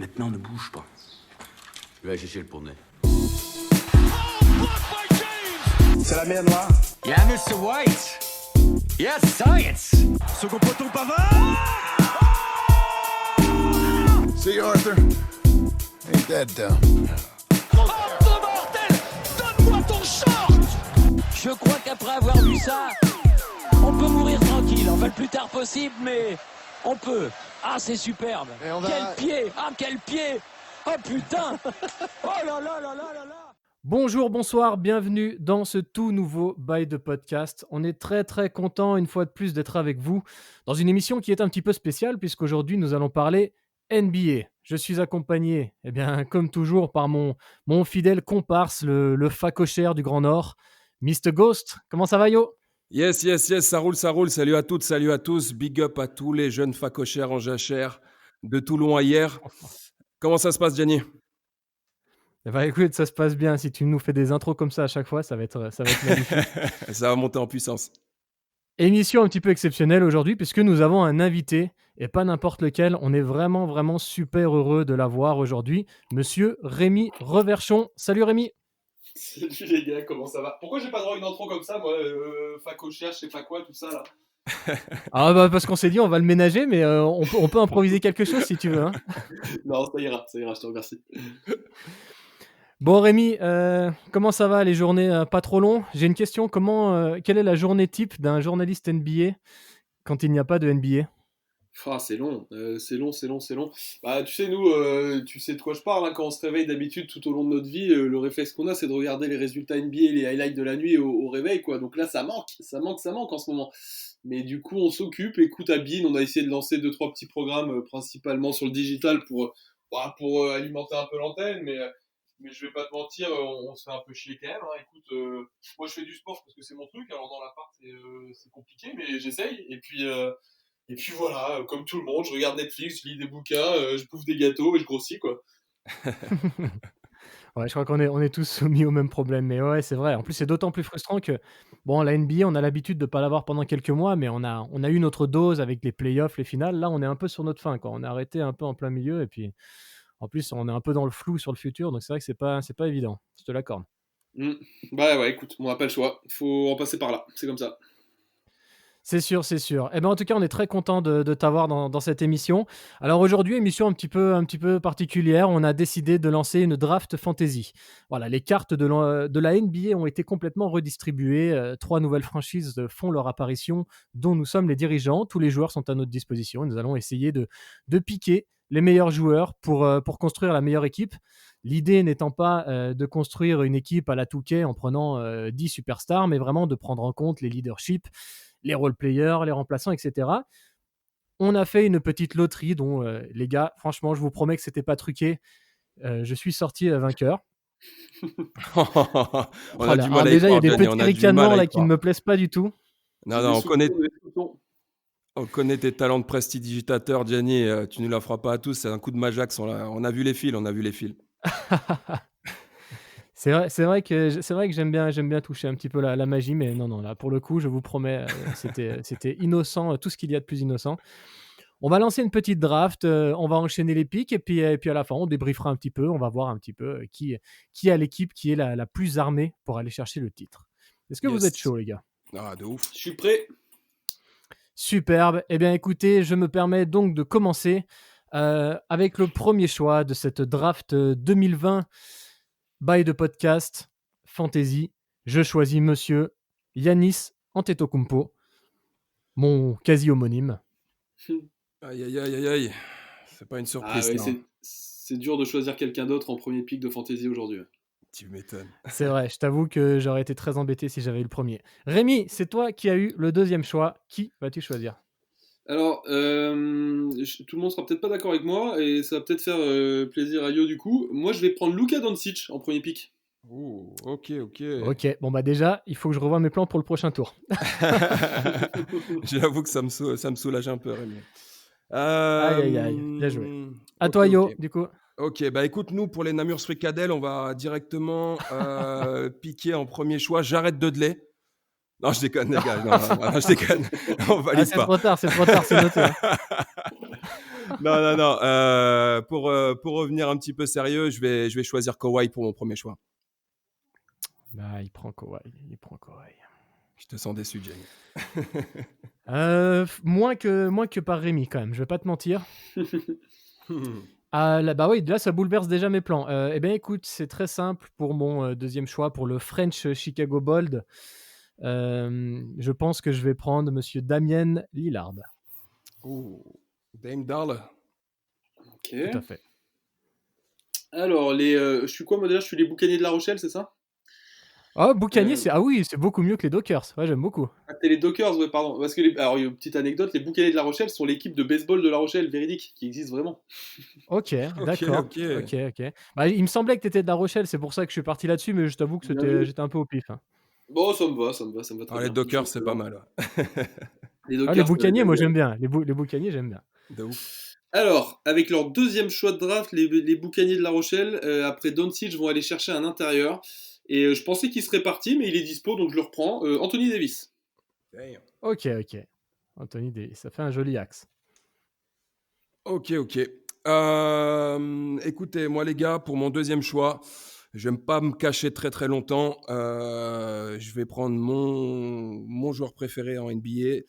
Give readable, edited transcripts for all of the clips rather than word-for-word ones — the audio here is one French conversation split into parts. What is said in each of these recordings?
Maintenant, ne bouge pas. Je vais aller chercher le poney. C'est la mer Noire. Yeah, Mr. White. Yes, science. Second poteau Pavard. See, Arthur? Ain't that dumb? Oh, bordel! Donne-moi ton short! Je crois qu'après avoir vu ça, on peut mourir tranquille. Enfin, le plus tard possible, mais on peut. Ah, c'est superbe. Quel pied! Ah, quel pied! Oh putain! Oh là là là là là là! Bonjour, bonsoir, bienvenue dans ce tout nouveau By The Podcast. On est très content une fois de plus d'être avec vous dans une émission qui est un petit peu spéciale puisqu'aujourd'hui nous allons parler NBA. Je suis accompagné, comme toujours, par mon fidèle comparse, le facochère du Grand Nord, Mr. Ghost. Comment ça va, yo? Yes, ça roule. Salut à toutes, salut à tous. Big up à tous les jeunes facochères en jachère de Toulon à hier. Comment ça se passe, Gianni? Écoute, ça se passe bien. Si tu nous fais des intros comme ça à chaque fois, ça va être magnifique. Ça va monter en puissance. Émission un petit peu exceptionnelle aujourd'hui puisque nous avons un invité et pas n'importe lequel. On est vraiment super heureux de l'avoir aujourd'hui. Monsieur Rémi Reverchon. Salut Rémi. Salut les gars, comment ça va? Pourquoi j'ai pas droit à une intro comme ça, moi, facochère, je sais pas quoi, tout ça là? Ah bah parce qu'on s'est dit on va le ménager, mais on peut improviser quelque chose si tu veux. Hein. Non, ça ira, je te remercie. Bon Rémi, comment ça va les journées pas trop longues? J'ai une question, quelle est la journée type d'un journaliste NBA quand il n'y a pas de NBA? Ah, c'est long. Bah, tu sais, nous, tu sais de quoi je parle, hein, quand on se réveille d'habitude tout au long de notre vie, le réflexe qu'on a, c'est de regarder les résultats NBA et les highlights de la nuit au réveil, quoi. Donc là, ça manque en ce moment. Mais du coup, on s'occupe, écoute à Bean, on a essayé de lancer 2-3 petits programmes, principalement sur le digital pour alimenter un peu l'antenne, mais je vais pas te mentir, on se fait un peu chier quand même. Hein. Écoute, moi je fais du sport parce que c'est mon truc, alors dans l'appart c'est compliqué, mais j'essaye. Et puis voilà, comme tout le monde, je regarde Netflix, je lis des bouquins, je bouffe des gâteaux et je grossis, quoi. Ouais, je crois qu'on est tous soumis au même problème, mais ouais, c'est vrai. En plus, c'est d'autant plus frustrant que, bon, la NBA, on a l'habitude de ne pas l'avoir pendant quelques mois, mais on a eu notre dose avec les playoffs, les finales. Là, on est un peu sur notre fin, quoi. On a arrêté un peu en plein milieu, et puis, en plus, on est un peu dans le flou sur le futur, donc c'est vrai que c'est pas évident. Je te l'accorde. Bah ouais, écoute, on n'a pas le choix, faut en passer par là, c'est comme ça. C'est sûr. Eh ben, en tout cas, on est très content de t'avoir dans cette émission. Alors aujourd'hui, émission un petit peu particulière. On a décidé de lancer une draft fantasy. Voilà, les cartes de la NBA ont été complètement redistribuées. 3 nouvelles franchises font leur apparition, dont nous sommes les dirigeants. Tous les joueurs sont à notre disposition. Nous allons essayer de piquer les meilleurs joueurs pour construire la meilleure équipe. L'idée n'étant pas de construire une équipe à la 2K en prenant 10 superstars, mais vraiment de prendre en compte les leaderships, les role-players, les remplaçants, etc. On a fait une petite loterie dont, les gars, franchement, je vous promets que c'était pas truqué. Je suis sorti vainqueur. On a du mal à y déjà, il y a croire, des Gianni, petits on a du mal ricanements à y là qui ne croire. me plaisent pas du tout. Non, on connaît tes talents de prestidigitateur, Gianni. Tu ne la feras pas à tous. C'est un coup de Majax. On a vu les fils. C'est vrai que j'aime bien toucher un petit peu la magie, mais non, là, pour le coup, je vous promets, c'était innocent, tout ce qu'il y a de plus innocent. On va lancer une petite draft, on va enchaîner les pics et puis à la fin, on débriefera un petit peu, on va voir un petit peu qui a l'équipe qui est la plus armée pour aller chercher le titre. Est-ce que vous êtes chaud, les gars? Ah, de ouf. Je suis prêt. Superbe. Eh bien, écoutez, je me permets donc de commencer avec le premier choix de cette draft 2020 by The Podcast Fantasy. Je choisis monsieur Giannis Antetokounmpo, mon quasi-homonyme. Aïe. C'est pas une surprise. Ah ouais, c'est dur de choisir quelqu'un d'autre en premier pick de fantasy aujourd'hui. Tu m'étonnes. C'est vrai, je t'avoue que j'aurais été très embêté si j'avais eu le premier. Rémi, c'est toi qui as eu le deuxième choix. Qui vas-tu choisir? Alors, tout le monde sera peut-être pas d'accord avec moi et ça va peut-être faire plaisir à Yo du coup. Moi, je vais prendre Luka Doncic en premier pick. Ouh, ok. Ok, bon bah déjà, il faut que je revoie mes plans pour le prochain tour. J'avoue que ça me soulage un peu, Rémi. Aïe, bien joué. À toi, Yo, du coup. Ok, bah écoute, nous, pour les Namur Fricadelle, on va directement piquer en premier choix Jared Dudley. Non, je déconne, les gars. Non, je déconne. On Ah, valide c'est pas. trop tard, c'est noté, hein. Non. Pour revenir un petit peu sérieux, je vais choisir Kawhi pour mon premier choix. Bah, il prend Kawhi. Je te sens déçu, Jamie. Moins que par Rémi, quand même, je vais pas te mentir. Ah, là, bah oui, là, ça bouleverse déjà mes plans. Eh bien, écoute, c'est très simple pour mon deuxième choix, pour le French Chicago Bold. Je pense que je vais prendre Monsieur Damien Lillard. Oh, Dame Dollar. Ok. Tout à fait. Alors, je suis quoi, moi déjà? Je suis les Boucaniers de La Rochelle, c'est ça? Oh, Boucanier, Euh, c'est beaucoup mieux que les Dockers. Ouais, j'aime beaucoup. Ah, t'es les Dockers, ouais, pardon. Parce que, alors, il y a une petite anecdote, les Boucaniers de La Rochelle sont l'équipe de baseball de La Rochelle, véridique, qui existe vraiment. Ok, d'accord. Ok. Ok. Bah, il me semblait que tu étais de La Rochelle, c'est pour ça que je suis parti là-dessus, mais je t'avoue que Bien vu. j'étais un peu au pif, hein. Bon, ça me va très Ah, les bien. Dockers, c'est pas mal. Ouais. Les Ah, les Dockers, Boucaniers, moi bien. j'aime bien. Les Boucaniers, j'aime bien. De ouf. Alors, avec leur deuxième choix de draft, les Boucaniers de La Rochelle, après Doncic, vont aller chercher un intérieur. Et je pensais qu'il serait parti, mais il est dispo, donc je le reprends. Anthony Davis. Damn. Ok. Anthony Davis, ça fait un joli axe. Ok. Écoutez, moi les gars, pour mon deuxième choix, je vais pas me cacher très très longtemps. Je vais prendre mon joueur préféré en NBA.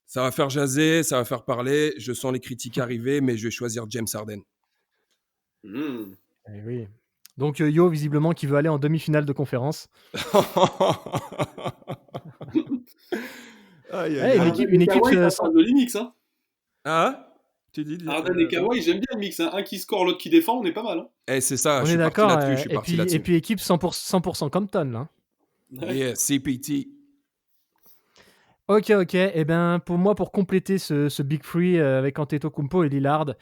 Ça va faire jaser, ça va faire parler. Je sens les critiques arriver, mais je vais choisir James Harden. Hmm. Eh oui. Donc Yo, visiblement, qui veut aller en demi-finale de conférence. Aïe, Eh, une équipe Kawhi, ça sans- parle de mix, hein. Ah, tu dis Harden et Kawhi, j'aime bien le mix, hein. Un qui score, l'autre qui défend, on est pas mal, hein. c'est ça, On je est suis parti d'accord. là-dessus, je suis parti là-dessus. Et puis équipe 100% Compton, là. Yeah, CPT. Ok. Eh ben, pour moi, pour compléter ce Big Three avec Antetokounmpo et Lillard,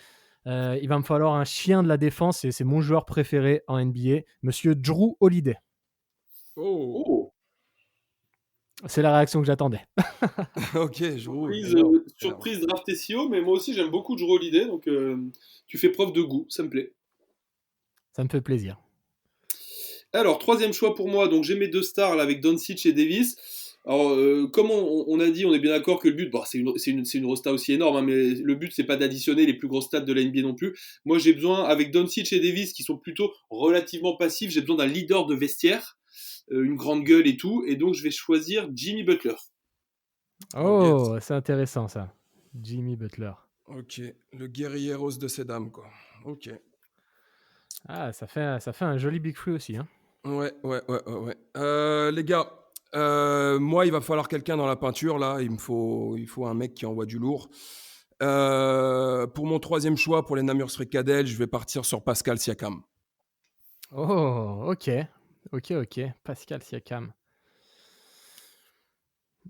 il va me falloir un chien de la défense et c'est mon joueur préféré en NBA, Monsieur Jrue Holiday. Oh, Oh, C'est la réaction que j'attendais. ok, je roule. surprise draft SEO, mais moi aussi j'aime beaucoup Jrue Holiday, donc tu fais preuve de goût, ça me plaît. Ça me fait plaisir. Alors, troisième choix pour moi, donc j'ai mes deux stars là, avec Doncic et Davis. Alors, comme on a dit, on est bien d'accord que le but, bon, c'est une rosta aussi énorme, hein, mais le but, c'est pas d'additionner les plus gros stats de la NBA non plus. Moi, j'ai besoin, avec Doncic et Davis, qui sont plutôt relativement passifs, j'ai besoin d'un leader de vestiaire, une grande gueule et tout, et donc je vais choisir Jimmy Butler. Oh, c'est intéressant ça. Jimmy Butler. Ok, le guerrier rose de ces dames, quoi. Ok. Ah, ça fait un joli Big Free aussi, hein. Ouais. Les gars, moi, il va falloir quelqu'un dans la peinture, là. Il faut un mec qui envoie du lourd. Pour mon troisième choix, pour les Namur Fricadelle, je vais partir sur Pascal Siakam. Oh, ok. Pascal Siakam.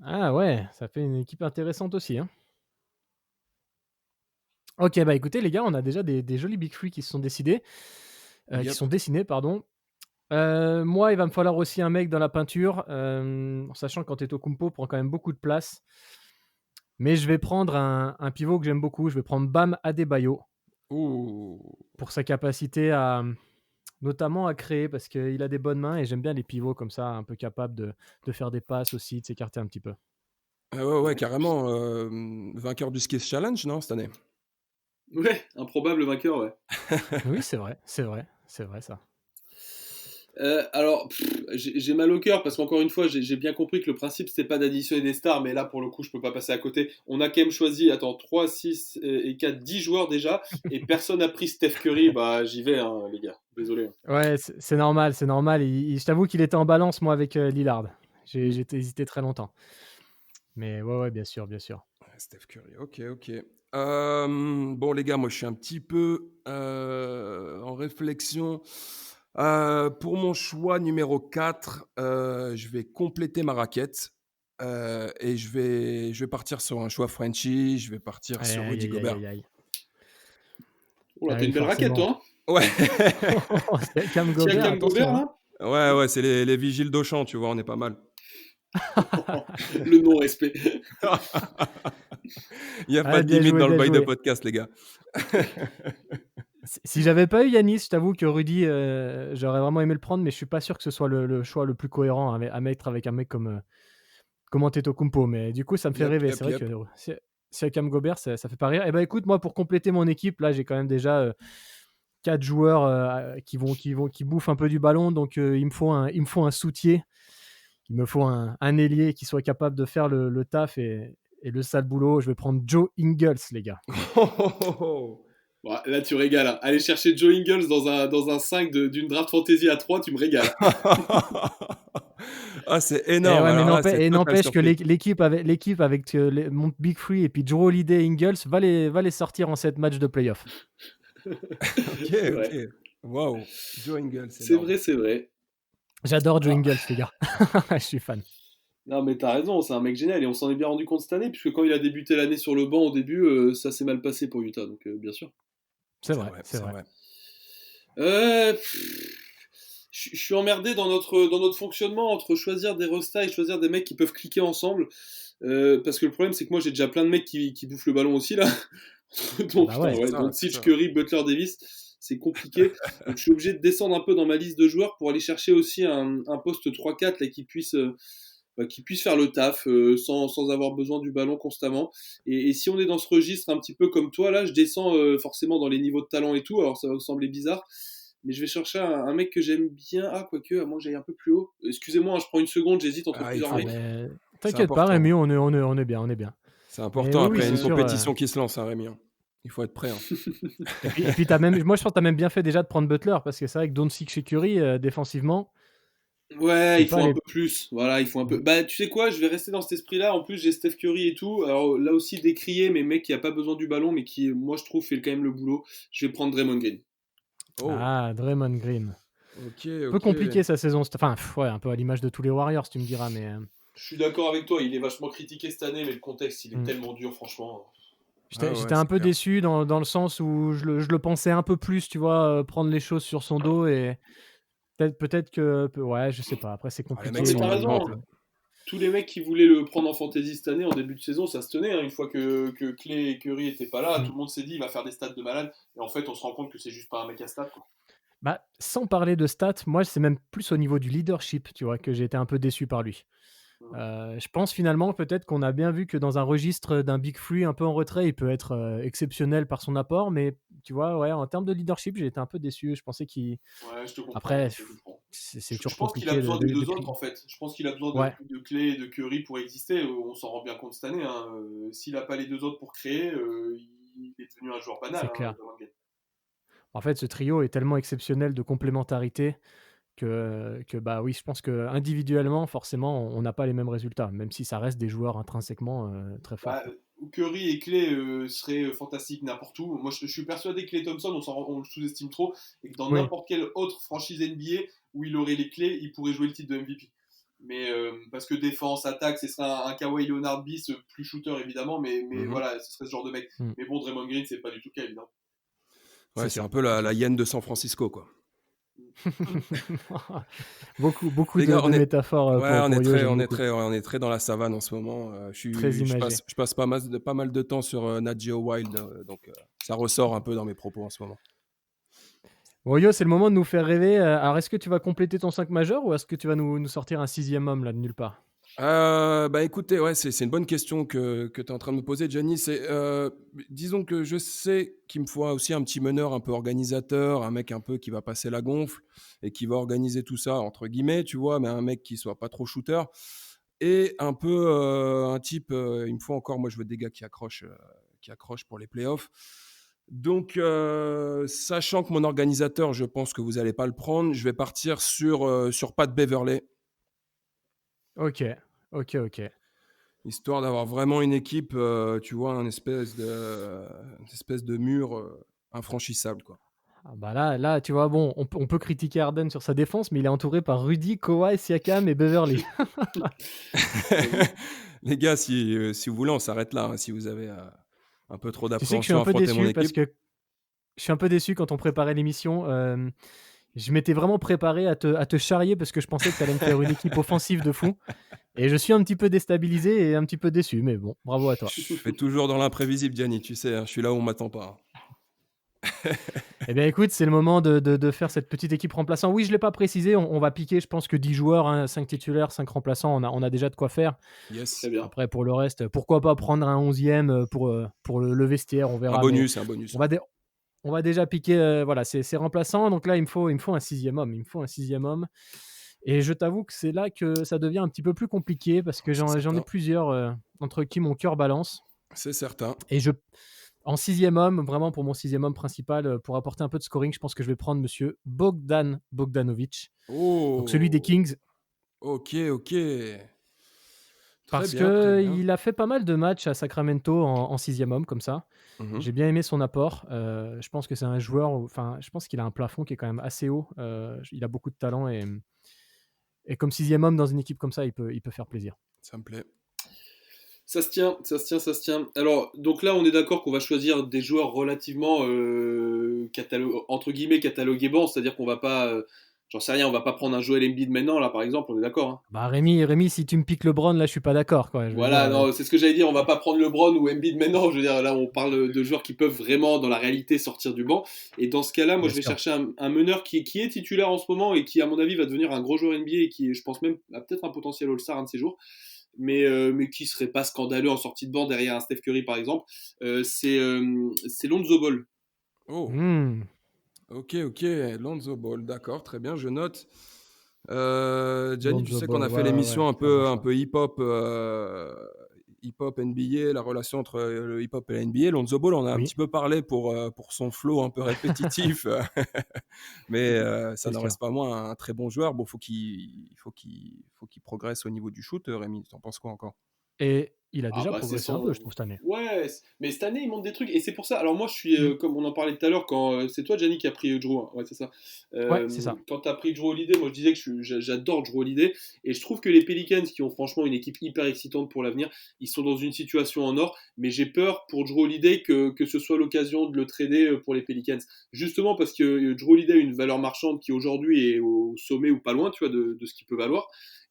Ah ouais, ça fait une équipe intéressante aussi, hein. Ok, bah écoutez les gars, on a déjà des jolis Big Free qui se sont décidés. Yep. Qui sont dessinés, pardon. Moi, il va me falloir aussi un mec dans la peinture, en sachant qu'Antetokounmpo prend quand même beaucoup de place. Mais je vais prendre un pivot que j'aime beaucoup. Je vais prendre Bam Adebayo Ouh. pour sa capacité notamment à créer, parce qu'il a des bonnes mains et j'aime bien les pivots comme ça, un peu capables de faire des passes aussi, de s'écarter un petit peu. Ouais, carrément. Vainqueur du Skills Challenge, non, cette année? Ouais, improbable vainqueur, ouais. Oui, c'est vrai ça. Alors, j'ai mal au cœur parce qu'encore une fois, j'ai bien compris que le principe c'était pas d'additionner des stars, mais là pour le coup, je peux pas passer à côté. On a quand même choisi, 3, 6 et 4, 10 joueurs déjà, et personne n'a pris Steph Curry. Bah, j'y vais, hein, les gars. Désolé. Ouais, c'est normal. Je t'avoue qu'il était en balance, moi, avec Lillard. J'ai hésité très longtemps. Mais ouais, bien sûr. Steph Curry, ok. Bon, les gars, moi, je suis un petit peu en réflexion. Pour mon choix numéro 4, je vais compléter ma raquette et je vais partir sur un choix Frenchie. Je vais partir sur Rudy Gobert. Oh là, t'as une belle raquette, toi, hein? Ouais. Siakam Gobert, Siakam Gobert, là? Ouais, c'est les vigiles d'Auchan, tu vois, on est pas mal. Le non-respect. Il n'y a pas de limite dans le bail de podcast, les gars. Si j'avais pas eu Yanis, je t'avoue que Rudy, j'aurais vraiment aimé le prendre, mais je suis pas sûr que ce soit le choix le plus cohérent à mettre avec un mec comme comment Antetokounmpo, mais du coup, ça me fait rêver. C'est vrai que Siakam Gobert, ça fait pas rire. Et ben écoute, moi, pour compléter mon équipe, là, j'ai quand même déjà 4 joueurs qui bouffent un peu du ballon, donc il me faut un soutier, il me faut un ailier qui soit capable de faire le taf et le sale boulot. Je vais prendre Joe Ingles, les gars. Bon, là, tu régales. Hein. Aller chercher Joe Ingles dans un 5 d'une draft fantasy à 3, tu me régales. Ah, c'est énorme. Mais n'empêche que l'équipe avec mon Big Free et puis Joe Holiday et Ingles va les sortir en 7 matchs de playoff. Ok. Waouh. Joe Ingles. C'est vrai. J'adore Joe Ingles, les gars. Je suis fan. Non, mais t'as raison, c'est un mec génial et on s'en est bien rendu compte cette année, puisque quand il a débuté l'année sur le banc au début, ça s'est mal passé pour Utah, donc bien sûr. C'est vrai. Je suis emmerdé dans notre fonctionnement entre choisir des rostas et choisir des mecs qui peuvent cliquer ensemble. Parce que le problème, c'est que moi, j'ai déjà plein de mecs qui bouffent le ballon aussi, là. Donc, Doncic, Curry, Butler, Davis, c'est compliqué. Donc, je suis obligé de descendre un peu dans ma liste de joueurs pour aller chercher aussi un poste 3-4 là, qui puisse faire le taf sans avoir besoin du ballon constamment. Et si on est dans ce registre un petit peu comme toi, là, je descends forcément dans les niveaux de talent et tout, alors ça va vous sembler bizarre, mais je vais chercher un mec que j'aime bien. Ah, quoique, à moins que j'aille un peu plus haut. Excusez-moi, je prends une seconde, j'hésite entre plusieurs mecs. T'inquiète pas, Rémi, on est bien. C'est important après une compétition qui se lance, hein, Rémi. Il faut être prêt. Hein. et puis moi, je pense que t'as même bien fait déjà de prendre Butler, parce que c'est vrai que Doncic et Curry, défensivement... Ouais, il faut un peu plus. Voilà, il faut un peu. Bah, tu sais quoi, je vais rester dans cet esprit-là. En plus, j'ai Steph Curry et tout. Alors là aussi, décrié, mais mec qui a pas besoin du ballon, mais qui, moi, je trouve, fait quand même le boulot. Je vais prendre Draymond Green. Oh. Ah, Draymond Green. Ok. Un peu compliqué sa saison. Enfin, un peu à l'image de tous les Warriors, tu me diras, mais. Je suis d'accord avec toi. Il est vachement critiqué cette année, mais le contexte, il est tellement dur, franchement. J'étais un peu déçu dans le sens où je le pensais un peu plus, tu vois, prendre les choses sur son dos et. Peut-être que... Ouais, je sais pas. Après, c'est compliqué. Mais t'as raison. Tous les mecs qui voulaient le prendre en fantasy cette année, en début de saison, ça se tenait. Hein. Une fois que Clay et Curry étaient pas là, tout le monde s'est dit il va faire des stats de malade. Et en fait, on se rend compte que c'est juste pas un mec à stats. Quoi. Bah, sans parler de stats, moi, c'est même plus au niveau du leadership, tu vois, que j'ai été un peu déçu par lui. Je pense finalement peut-être qu'on a bien vu que dans un registre d'un Big Free un peu en retrait, il peut être exceptionnel par son apport, mais tu vois, ouais, en termes de leadership, j'ai été un peu déçu. Je pensais qu'il... Ouais, je te comprends. Après, c'est toujours compliqué. Je pense qu'il a besoin des deux autres, en fait. Je pense qu'il a besoin de Clay et de Curry pour exister. On s'en rend bien compte cette année. Hein. S'il n'a pas les deux autres pour créer, il est devenu un joueur banal. C'est clair. En fait, ce trio est tellement exceptionnel de complémentarité que bah oui, je pense que individuellement, forcément, on n'a pas les mêmes résultats, même si ça reste des joueurs intrinsèquement très forts. Curry et Clay seraient fantastiques n'importe où. Moi, je suis persuadé que Clay Thompson, on le sous-estime trop, et que dans n'importe quelle autre franchise NBA où il aurait les clés, il pourrait jouer le titre de MVP. Mais parce que défense, attaque, ce serait un Kawhi Leonard bis, plus shooter évidemment, mais voilà, ce serait ce genre de mec. Mais bon, Draymond Green, c'est pas du tout le cas, évidemment. Ouais, c'est un peu la hyène de San Francisco, quoi. beaucoup de métaphores. Ouais, on est très dans la savane en ce moment. Je passe pas mal de temps sur Nat Geo Wild, donc ça ressort un peu dans mes propos en ce moment. Bon, Yo, c'est le moment de nous faire rêver. Alors, est-ce que tu vas compléter ton 5 majeur ou est-ce que tu vas nous sortir un 6e homme là de nulle part? Bah écoutez, ouais, c'est une bonne question que tu es en train de me poser, Gianni. Disons que je sais qu'il me faut aussi un petit meneur un peu organisateur, un mec un peu qui va passer la gonfle et qui va organiser tout ça, entre guillemets, tu vois, mais un mec qui soit pas trop shooter. Et un peu un type, il me faut encore, moi je veux des gars qui accrochent pour les playoffs. Donc, sachant que mon organisateur, je pense que vous n'allez pas le prendre, je vais partir sur Pat Beverley. Ok. Histoire d'avoir vraiment une équipe, tu vois, une espèce de mur infranchissable, quoi. Ah bah là, tu vois, bon, on peut critiquer Harden sur sa défense, mais il est entouré par Rudy, Kawhi, Siakam et Beverley. Les gars, si vous voulez, on s'arrête là. Hein, si vous avez un peu trop d'appréhension, tu sais que je suis un peu déçu parce que je suis un peu déçu quand on préparait l'émission. Je m'étais vraiment préparé à te charrier parce que je pensais que tu allais me faire une équipe offensive de fou. Et je suis un petit peu déstabilisé et un petit peu déçu, mais bon, bravo à toi. Je fais toujours dans l'imprévisible, Gianni, tu sais, hein, je suis là où on m'attend pas. Eh bien, écoute, c'est le moment de faire cette petite équipe remplaçant. Oui, je ne l'ai pas précisé, on va piquer, je pense que 10 joueurs, hein, 5 titulaires, 5 remplaçants, on a déjà de quoi faire. Yes. Très bien. Après, pour le reste, pourquoi pas prendre un 11e pour le vestiaire, on verra. Un mais bonus, un bonus. on va déjà piquer voilà, ces remplaçants. Donc là, il me faut un 6e homme. Il me faut un 6e homme. Et je t'avoue que c'est là que ça devient un petit peu plus compliqué parce que C'est j'en ai certain. plusieurs entre qui mon cœur balance. C'est certain. Et en 6e homme, vraiment pour mon 6e homme principal, pour apporter un peu de scoring, je pense que je vais prendre monsieur Bogdan Bogdanovic. Donc celui des Oh, Kings. ok. Parce Très bien. qu'il a fait pas mal de matchs à Sacramento en 6e homme, comme ça. Mhm. J'ai bien aimé son apport. Je pense que c'est un joueur, enfin, je pense qu'il a un plafond qui est quand même assez haut. Il a beaucoup de talent et comme 6e homme dans une équipe comme ça, il peut faire plaisir. Ça me plaît. Ça se tient, ça se tient, ça se tient. Alors, donc là, on est d'accord qu'on va choisir des joueurs relativement, entre guillemets, catalogués bons, c'est-à-dire qu'on va pas, j'en sais rien, on va pas prendre un Joel Embiid maintenant, là, par exemple, on est d'accord, hein. Bah Rémi, si tu me piques LeBron, là, je suis pas d'accord, quoi. Je veux Voilà, dire, non, c'est ce que j'allais dire, on va pas prendre LeBron ou Embiid maintenant, je veux dire, là, on parle de joueurs qui peuvent vraiment, dans la réalité, sortir du banc. Et dans ce cas-là, moi, bien je vais sûr. chercher un meneur qui est titulaire en ce moment et qui, à mon avis, va devenir un gros joueur NBA et qui, je pense même, a peut-être un potentiel All-Star un de ces jours. Mais qui serait pas scandaleux en sortie de banc derrière un Steph Curry par exemple, c'est Lonzo Ball. Oh, Hmm. ok. Lonzo Ball, d'accord, très bien, je note. Gianni, tu Lonzo sais qu'on a Ball, fait l'émission c'est un bon un choix. peu hip-hop NBA, la relation entre le hip-hop et la NBA. Lonzo Ball, on a un Oui, petit peu parlé pour son flow un peu répétitif, mais ça c'est n'en sûr. reste pas moins un très bon joueur. Bon, faut qu'il progresse au niveau du shoot, Rémi. T'en penses quoi encore? Et il a Ah déjà bah c'est progressé un peu, je son. trouve, cette année. Ouais, mais cette année il monte des trucs et c'est pour ça. Alors moi je suis, Hmm. comme on en parlait tout à l'heure, quand c'est toi Gianni qui a pris Drew, hein. Ouais c'est ça. Ouais, c'est ça. Quand t'as pris Drew Holiday, moi je disais que j'adore Drew Holiday et je trouve que les Pelicans qui ont franchement une équipe hyper excitante pour l'avenir, ils sont dans une situation en or, mais j'ai peur pour Drew Holiday que ce soit l'occasion de le trader pour les Pelicans. Justement parce que Drew Holiday a une valeur marchande qui aujourd'hui est au sommet ou pas loin, tu vois, de ce qu'il peut valoir.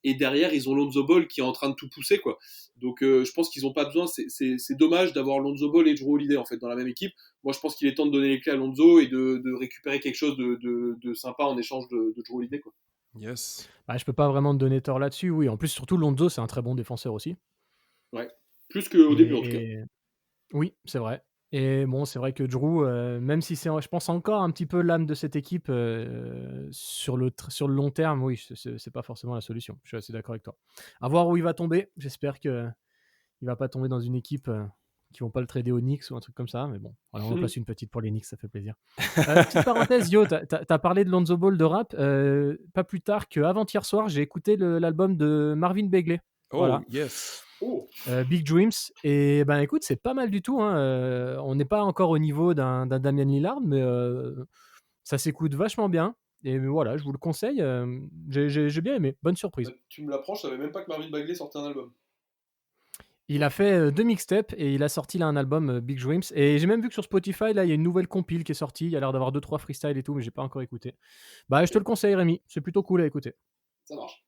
Et derrière, ils ont Lonzo Ball qui est en train de tout pousser, quoi. Donc je pense qu'ils n'ont pas besoin. C'est dommage d'avoir Lonzo Ball et Drew Holiday en fait dans la même équipe. Moi, je pense qu'il est temps de donner les clés à Lonzo et de récupérer quelque chose de sympa en échange de Drew Holiday, quoi. Yes. Bah, je peux pas vraiment te donner tort là-dessus. Oui, en plus, surtout Lonzo, c'est un très bon défenseur aussi. Ouais. Plus qu'au début en tout cas. Et oui, c'est vrai. Et bon, c'est vrai que Drew, même si c'est, je pense, encore un petit peu l'âme de cette équipe, sur le long terme, oui, c'est pas forcément la solution. Je suis assez d'accord avec toi. À voir où il va tomber. J'espère qu'il va pas tomber dans une équipe qui vont pas le trader aux Knicks ou un truc comme ça. Mais bon, voilà, on en place une petite pour les Knicks, ça fait plaisir. Petite parenthèse, Yo, t'as parlé de Lonzo Ball de rap. Pas plus tard qu'avant-hier soir, j'ai écouté l'album de Marvin Bagley. Oh, Voilà. yes. Oh. Big Dreams. Et ben écoute, c'est pas mal du tout, hein. On n'est pas encore au niveau d'un Damian Lillard, mais ça s'écoute vachement bien. Et voilà, je vous le conseille. J'ai bien aimé. Bonne surprise. Tu me l'apprends, je savais même pas que Marvin Bagley sortait un album. Il a fait 2 mixtapes et il a sorti là un album, Big Dreams. Et j'ai même vu que sur Spotify, là, il y a une nouvelle compile qui est sortie. Il y a l'air d'avoir 2-3 freestyles et tout, mais j'ai pas encore écouté. Bah, je te le conseille, Rémi. C'est plutôt cool à écouter. Ça marche.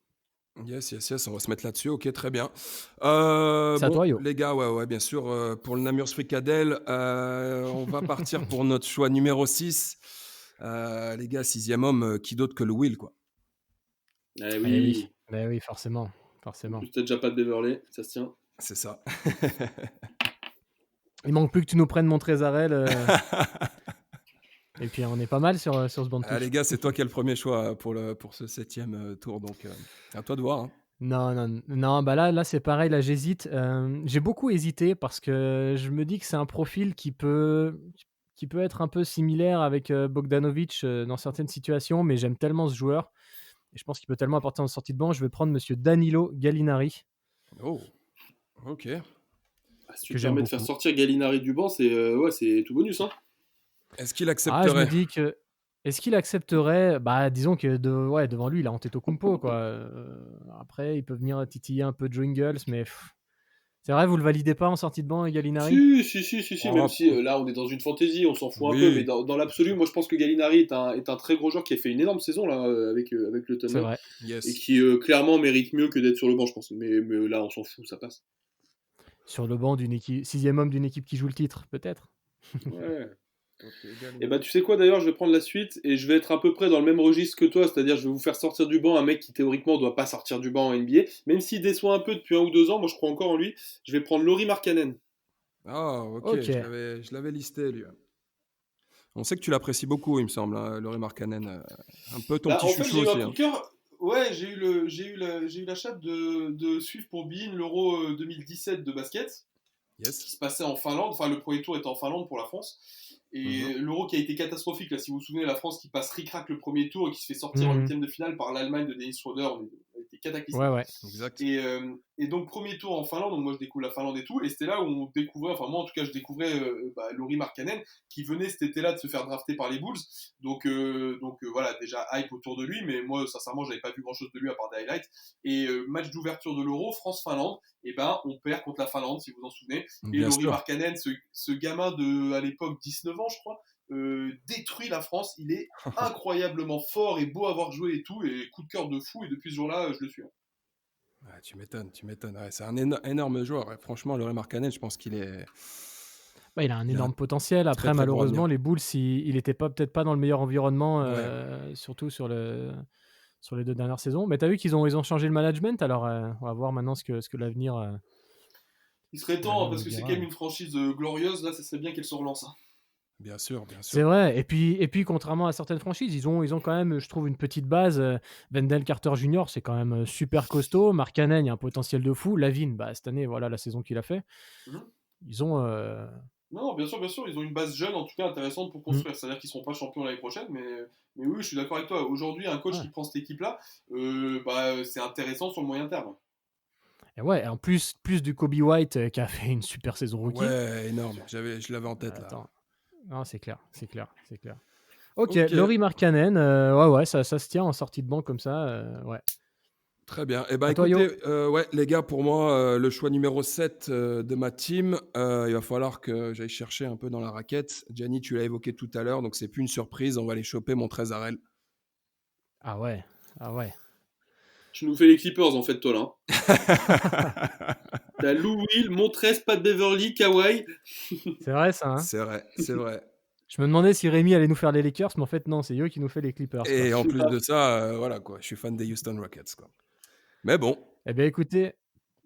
Yes, on va se mettre là-dessus, ok, très bien. C'est à Bon, toi, Yo. les gars, ouais, bien sûr, pour le Namur Fricadelle, on va partir pour notre choix numéro 6. Les gars, 6e homme, qui d'autre que le Will, quoi. Eh Eh oui. oui, bah oui, forcément. En Forcément. plus, t'as déjà pas de Beverley, ça se tient. C'est ça. Il manque plus que tu nous prennes Montrezarel. Et puis on est pas mal sur ce banc de touche. Les gars, c'est toi qui as le premier choix pour ce 7e tour, donc à toi de voir, hein. Non, bah là c'est pareil, là j'hésite. J'ai beaucoup hésité parce que je me dis que c'est un profil qui peut être un peu similaire avec Bogdanovic dans certaines situations, mais j'aime tellement ce joueur et je pense qu'il peut tellement apporter en sortie de banc. Je vais prendre monsieur Danilo Gallinari, Oh, ok. Ah, si tu que te j'aime permets de faire beaucoup. sortir Gallinari du banc, c'est tout bonus, hein. Est-ce qu'il Je me accepterait? dis que est-ce qu'il accepterait? Bah disons que devant lui il a Antetokounmpo quoi. Après il peut venir titiller un peu Joe Ingles, mais c'est vrai, vous le validez pas en sortie de banc, Gallinari? Si, même Oh, si là on est dans une fantaisie, on s'en fout un peu, mais oui, dans l'absolu, moi je pense que Gallinari est un très gros joueur qui a fait une énorme saison là avec le C'est Thunder vrai. et yes. qui clairement mérite mieux que d'être sur le banc, je pense. Mais là on s'en fout, ça passe. Sur le banc d'une équipe, 6e homme d'une équipe qui joue le titre, peut-être. Ouais. Et bah tu sais quoi d'ailleurs, je vais prendre la suite et je vais être à peu près dans le même registre que toi, c'est-à-dire je vais vous faire sortir du banc un mec qui théoriquement doit pas sortir du banc en NBA, même s'il déçoit un peu depuis 1 ou 2 ans, moi je crois encore en lui, je vais prendre Lauri Markkanen. Ah, ok, Ok. je l'avais listé, lui. On sait que tu l'apprécies beaucoup, il me semble, hein, Lauri Markkanen. Un peu ton Bah, petit en fait chouchou j'ai eu un aussi. coup de cœur, ouais j'ai eu la chatte de suivre pour Bein l'Euro 2017 de basket, Yes. qui se passait en Finlande, enfin le premier tour était en Finlande pour la France. Et l'Euro qui a été catastrophique, là, si vous vous souvenez, la France qui passe ric-rac le premier tour et qui se fait sortir en Mhm. huitième de finale par l'Allemagne de Dennis Schroeder, on a été cataclysmique. Ouais. Exact. Et donc premier tour en Finlande, donc moi je découvre la Finlande et tout, et c'était là où on découvrait, enfin moi en tout cas je découvrais Lauri Markkanen, qui venait cet été-là de se faire drafter par les Bulls, donc voilà, déjà hype autour de lui, mais moi sincèrement j'avais pas vu grand-chose de lui à part des highlights, et match d'ouverture de l'Euro, France-Finlande, et ben on perd contre la Finlande, si vous vous en souvenez, et Bien Lauri sûr. Markkanen, ce gamin de, à l'époque, 19 ans je crois, détruit la France, il est incroyablement fort et beau à voir jouer et tout, et coup de cœur de fou, et depuis ce jour-là je le suis. Ouais, tu m'étonnes. Ouais, c'est un énorme joueur. Ouais, franchement, Lauri Markkanen, je pense qu'il est. Bah, il a un Il a énorme potentiel. Après, très bon malheureusement, avenir. les Bulls, il n'était peut-être pas dans le meilleur environnement, Ouais. surtout sur les 2 dernières saisons. Mais tu as vu qu'ils ont changé le management, alors on va voir maintenant ce que l'avenir Il serait temps, l'avenir parce nous que c'est dira. quand même une franchise glorieuse, là, ça serait bien qu'elle se relance. Hein. Bien sûr. C'est vrai. Et puis, contrairement à certaines franchises, ils ont quand même, je trouve, une petite base. Wendell Carter Jr., c'est quand même super costaud. Markkanen, il y a un potentiel de fou. Lavin, bah, cette année, voilà la saison qu'il a fait. Mhm. Ils ont. Non, bien sûr, ils ont une base jeune, en tout cas intéressante pour construire. C'est-à-dire qu'ils ne seront pas champions l'année prochaine, mais oui, je suis d'accord avec toi. Aujourd'hui, un coach Ouais. qui prend cette équipe-là, c'est intéressant sur le moyen terme. Et ouais, en plus du Kobe White qui a fait une super saison rookie. Ouais, énorme. Je l'avais en tête là. Attends. Non, c'est clair. Ok, Ok. Lauri Markkanen, ouais, ça se tient en sortie de banc comme ça, ouais. Très bien. Eh ben, À toi, Yo. écoutez, ouais, les gars, pour moi, le choix numéro 7 de ma team, il va falloir que j'aille chercher un peu dans la raquette. Gianni, tu l'as évoqué tout à l'heure, donc c'est plus une surprise. On va aller choper mon Trezarel. Ah ouais. Tu nous fais les Clippers, en fait, toi, là. Hein. T'as Lou Will, Montrez, Pat Beverly, Kawhi. C'est vrai, ça, hein. C'est vrai. Je me demandais si Rémi allait nous faire les Lakers, mais en fait, non, c'est Yo qui nous fait les Clippers, quoi. Et en plus de ça, voilà quoi, je suis fan des Houston Rockets, quoi. Mais bon. Eh bien, écoutez,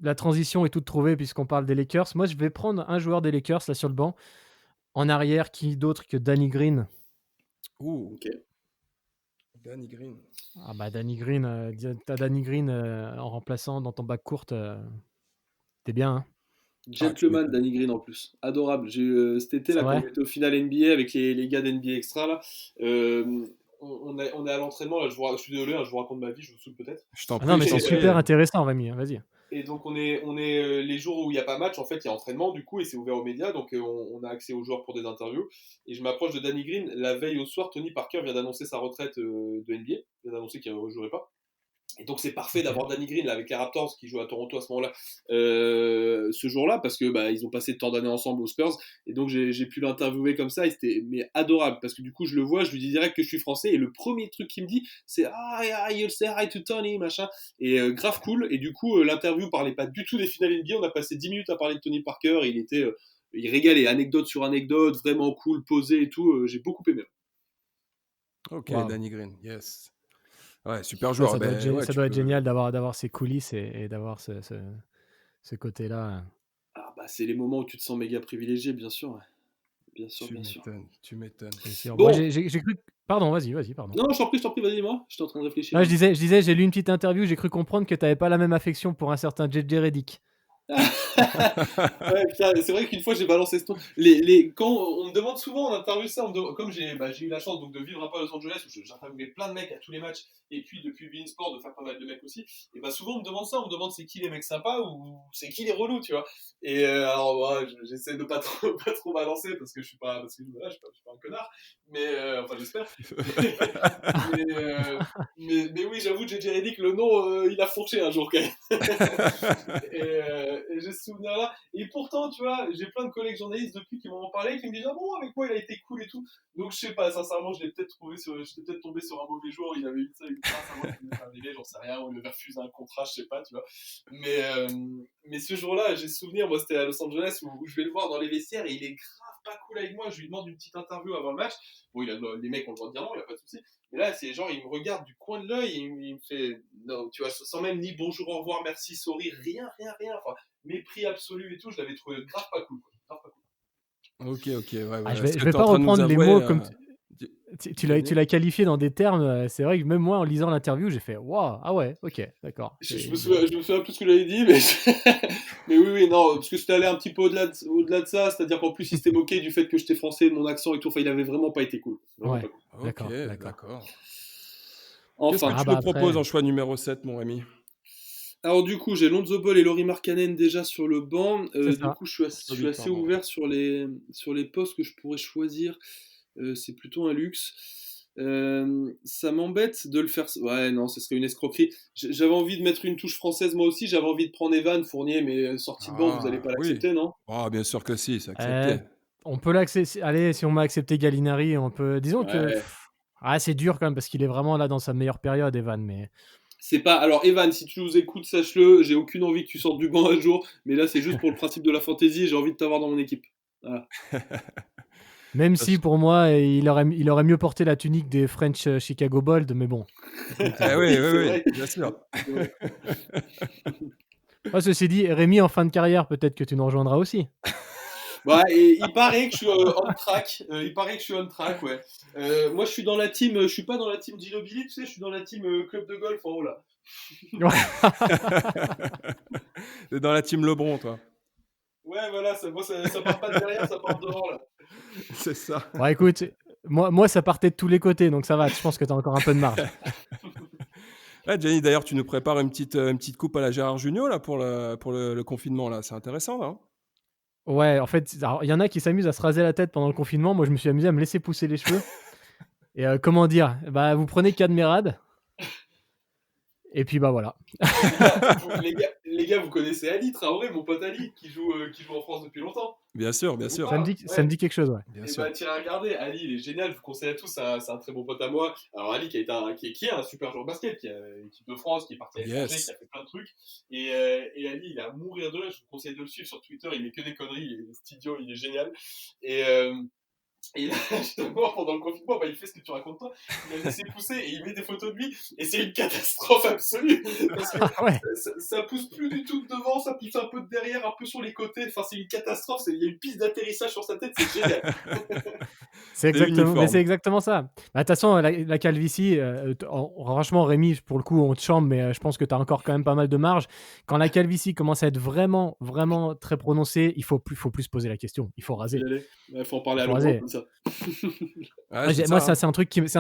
la transition est toute trouvée puisqu'on parle des Lakers. Moi, je vais prendre un joueur des Lakers, là, sur le banc. En arrière, qui d'autre que Danny Green. Ouh. Ok. Danny Green. Ah bah, Danny Green, t'as Danny Green en remplaçant dans ton bac courte. T'es bien, hein. Gentleman, Danny Green en plus. Adorable. J'ai cet été, là, C'est quand vrai on était au final NBA avec les gars d'NBA Extra, là, on est à l'entraînement, là, je suis désolé, hein, je vous raconte ma vie, je vous saoule peut-être. Je t'en Ah prie. non, mais je t'en c'est prie. super intéressant, Rémi, hein, vas-y. Et donc on est les jours où il n'y a pas match, en fait, il y a entraînement du coup, et c'est ouvert aux médias, donc on a accès aux joueurs pour des interviews. Et je m'approche de Danny Green. La veille au soir, Tony Parker vient d'annoncer sa retraite de NBA, il vient d'annoncer qu'il ne rejouerait pas. Et donc c'est parfait d'avoir Danny Green là, avec les Raptors qui jouent à Toronto à ce moment-là, ce jour-là, parce que ils ont passé tant d'années ensemble aux Spurs, et donc j'ai pu l'interviewer comme ça, et c'était adorable, parce que du coup je le vois, je lui dis direct que je suis français, et le premier truc qu'il me dit c'est you'll say hi to Tony, machin, et grave cool, et du coup l'interview parlait pas du tout des finales NBA, on a passé 10 minutes à parler de Tony Parker, il régalait, anecdote sur anecdote, vraiment cool, posé et tout, j'ai beaucoup aimé. Ok, Wow. Danny Green, yes. Ouais, super joueur. Ça doit être tu génial d'avoir ces coulisses et d'avoir ce côté-là. Ah c'est les moments où tu te sens méga privilégié, bien sûr. Ouais. Bien sûr. Tu m'étonnes. C'est sûr. Bon. Moi, j'ai cru. Pardon, vas-y, pardon. Non, je t'en prie, vas-y, moi. J'étais en train de réfléchir. Ah, je disais, j'ai lu une petite interview, j'ai cru comprendre que tu n'avais pas la même affection pour un certain JJ Redick. Ouais, putain, c'est vrai qu'une fois j'ai balancé ce ton. Quand on me demande souvent en interview ça, comme j'ai eu la chance donc, de vivre un peu à Los Angeles où j'interviewais plein de mecs à tous les matchs, et puis depuis Bein Sport de faire pas mal de mecs aussi, et souvent on me demande ça, on me demande c'est qui les mecs sympas ou c'est qui les relous, tu vois. Et alors j'essaie de pas trop balancer parce que je suis pas un connard, mais enfin j'espère. mais oui, j'avoue, JJ Redick, le nom il a fourché un jour quand même. et j'ai ce souvenir-là. Et pourtant, tu vois, j'ai plein de collègues journalistes depuis qui m'en ont parlé, qui me disent ah bon, avec moi il a été cool et tout. Donc je sais pas, sincèrement, j'étais peut-être tombé sur un mauvais jour. Il avait eu ça, une trace à moi qui m'était arrivé, j'en sais rien, ou il avait refusé un contrat, je sais pas, tu vois. Mais ce jour-là, j'ai souvenir, moi c'était à Los Angeles où je vais le voir dans les vestiaires et il est grave pas cool avec moi. Je lui demande une petite interview avant le match. Bon, les mecs ont le droit de dire non, il a pas de souci. Mais là, c'est genre, il me regarde du coin de l'œil, il me fait, non, tu vois, sans même ni bonjour, au revoir, merci, sorry, rien. Enfin, mépris absolu et tout, je l'avais trouvé grave pas cool, quoi. Grave pas cool. Ok, ouais. Ah, je Ce vais, que je vais t'es pas en train de nous reprendre les avouer, mots comme tu- tu l'as qualifié dans des termes. C'est vrai que même moi, en lisant l'interview, j'ai fait waouh, ah ouais, ok, d'accord. Je me souviens plus ce que j'avais dit, mais, mais oui, non, parce que c'était allé un petit peu au-delà de ça, c'est-à-dire qu'en plus, il s'était moqué du fait que j'étais français, de mon accent et tout, enfin, il avait vraiment pas été cool. Vraiment Ouais. pas cool. Ok, D'accord. d'accord. Enfin, Qu'est-ce que tu bah nous proposes après- en choix numéro 7, mon ami? alors du coup, j'ai Lonzo Ball et Lauri Markkanen déjà sur le banc. C'est Du ça. coup, je suis assez pardon. ouvert sur les postes que je pourrais choisir. C'est plutôt un luxe. Ça m'embête de le faire. Ouais, non, ce serait une escroquerie. J'avais envie de mettre une touche française moi aussi. J'avais envie de prendre Evan Fournier, mais sortie de banc, vous allez pas Oui. l'accepter, non? Ah, bien sûr que si, c'est Euh, accepté. on peut l'accepter. Allez, si on m'a accepté Gallinari, on peut. Disons que Ouais. c'est dur quand même parce qu'il est vraiment là dans sa meilleure période, Evan. Mais C'est pas. Alors, Evan, si tu nous écoutes, sache-le. J'ai aucune envie que tu sortes du banc un jour, mais là, c'est juste pour le principe de la fantaisie. J'ai envie de t'avoir dans mon équipe. Voilà. même Ça si pour moi, il aurait mieux porté la tunique des French Chicago Bold, mais bon. Ah oui, c'est vrai. bien sûr. C'est vrai. Moi, ceci dit, Rémi en fin de carrière, peut-être que tu nous rejoindras aussi. Ouais, et il paraît que je suis on track. Ouais. Moi, je suis dans la team. Je suis pas dans la team Ginobili, tu sais. Je suis dans la team club de golf en haut là. T'es dans la team Lebron, toi. Ouais, voilà. Ça part pas de derrière, ça part de devant là. C'est ça. Bon, écoute, moi, ça partait de tous les côtés, donc ça va. Je pense que tu as encore un peu de marge. Ouais, Jenny, d'ailleurs, tu nous prépares une petite coupe à la Gérard Jugnot là, pour le confinement. Là. C'est intéressant, là. Ouais, en fait, il y en a qui s'amusent à se raser la tête pendant le confinement. Moi, je me suis amusé à me laisser pousser les cheveux. Et comment dire, bah, vous prenez Cadmerade. Et puis, bah voilà. Les gars, vous connaissez Ali Traoré, mon pote Ali, qui joue en France depuis longtemps. Bien sûr. Ça me dit quelque chose, ouais. Bien Et sûr. bah, tirez à regarder, Ali, il est génial, je vous conseille à tous, c'est un très bon pote à moi. Alors, Ali, qui est un super joueur de basket, qui a l'équipe de France, qui est parti à l'étranger, Yes. qui a fait plein de trucs. Et Ali, il est à mourir de rire, je vous conseille de le suivre sur Twitter, il met que des conneries, cet idiot, il est génial. Et là, justement, pendant le confinement, bah, il fait ce que tu racontes toi. Il a laissé pousser et il met des photos de lui. Et c'est une catastrophe absolue. Parce que Ouais. ça pousse plus du tout de devant, ça pousse un peu de derrière, un peu sur les côtés. Enfin, c'est une catastrophe. Il y a une piste d'atterrissage sur sa tête, c'est génial. C'est exactement ça. Bah, de toute façon, la calvitie, franchement, Rémi, pour le coup, on te chambre, mais je pense que tu as encore quand même pas mal de marge. Quand la calvitie commence à être vraiment, vraiment très prononcée, il faut plus se poser la question. Il faut raser. Il faut en parler à Faut Laurent raser. comme ça. Moi, ça, c'est un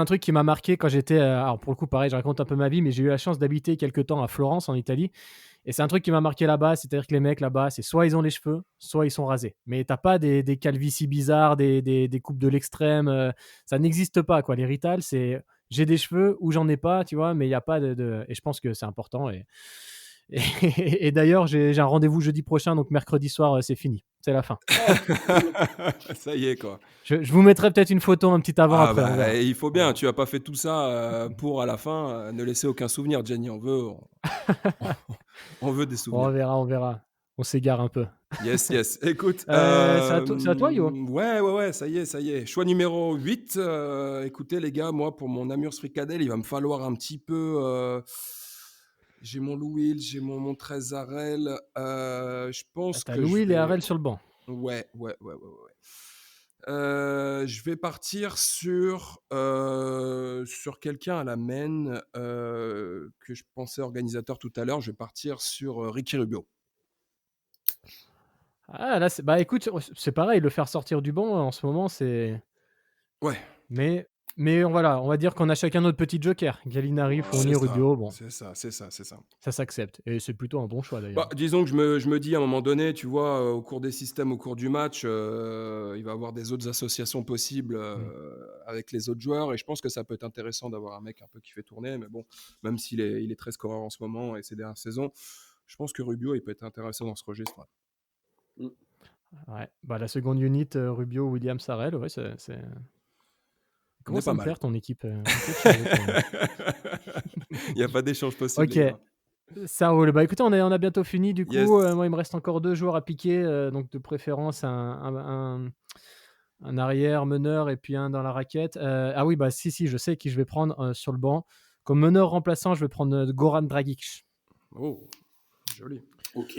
truc qui m'a marqué quand j'étais. Alors, pour le coup, pareil, je raconte un peu ma vie, mais j'ai eu la chance d'habiter quelques temps à Florence, en Italie. Et c'est un truc qui m'a marqué là-bas. C'est-à-dire que les mecs là-bas, c'est soit ils ont les cheveux, soit ils sont rasés. Mais t'as pas des calvities bizarres, des coupes de l'extrême. Ça n'existe pas, quoi. L'héritage, c'est j'ai des cheveux ou j'en ai pas, tu vois, mais il n'y a pas de. Et je pense que c'est important. Et d'ailleurs, j'ai un rendez-vous jeudi prochain, donc mercredi soir, c'est fini. C'est la fin. Ça y est, quoi. Je vous mettrai peut-être une photo un petit avant après. on verra. Il faut bien. Tu n'as pas fait tout ça pour, à la fin, ne laisser aucun souvenir, Jenny. On veut des Bon, souvenirs. on verra. On s'égare un peu. Yes. Écoute. C'est à toi, Yo. Ouais, ça y est. Choix numéro 8. Écoutez, les gars, moi, pour mon Namur Fricadelle, il va me falloir un petit peu. J'ai mon Louis, j'ai mon Montrezarel. Je pense T'as que Louis je et vais... Harel sur le banc. Ouais. Je vais partir sur quelqu'un à la main que je pensais organisateur tout à l'heure. Je vais partir sur Ricky Rubio. Ah, là, bah écoute, c'est pareil, le faire sortir du banc en ce moment, c'est. Ouais. Mais on va dire qu'on a chacun notre petit joker. Gallinari, Fournier, Rubio, bon, C'est ça. ça s'accepte. Et c'est plutôt un bon choix d'ailleurs. Bah, disons que je me dis à un moment donné, tu vois, au cours des systèmes, au cours du match, il va y avoir des autres associations possibles avec les autres joueurs. Et je pense que ça peut être intéressant d'avoir un mec un peu qui fait tourner. Mais bon, même s'il est très scoreur en ce moment et ces dernières saisons, je pense que Rubio, il peut être intéressant dans ce registre. Mm. Ouais. Bah, la seconde unit, Rubio, Williams, Harrell, ouais, c'est... On Comment est ça pas me mal. plaire ton équipe un peu tirée, quand même. Il n'y a pas d'échange possible, Ok, les gars. ça roule. Bah écoutez, on a bientôt fini du coup. Yes. Moi, il me reste encore 2 joueurs à piquer, donc de préférence un arrière meneur et puis un dans la raquette. Ah oui, bah si, je sais qui je vais prendre sur le banc. Comme meneur remplaçant, je vais prendre Goran Dragic. Oh, joli. Ok.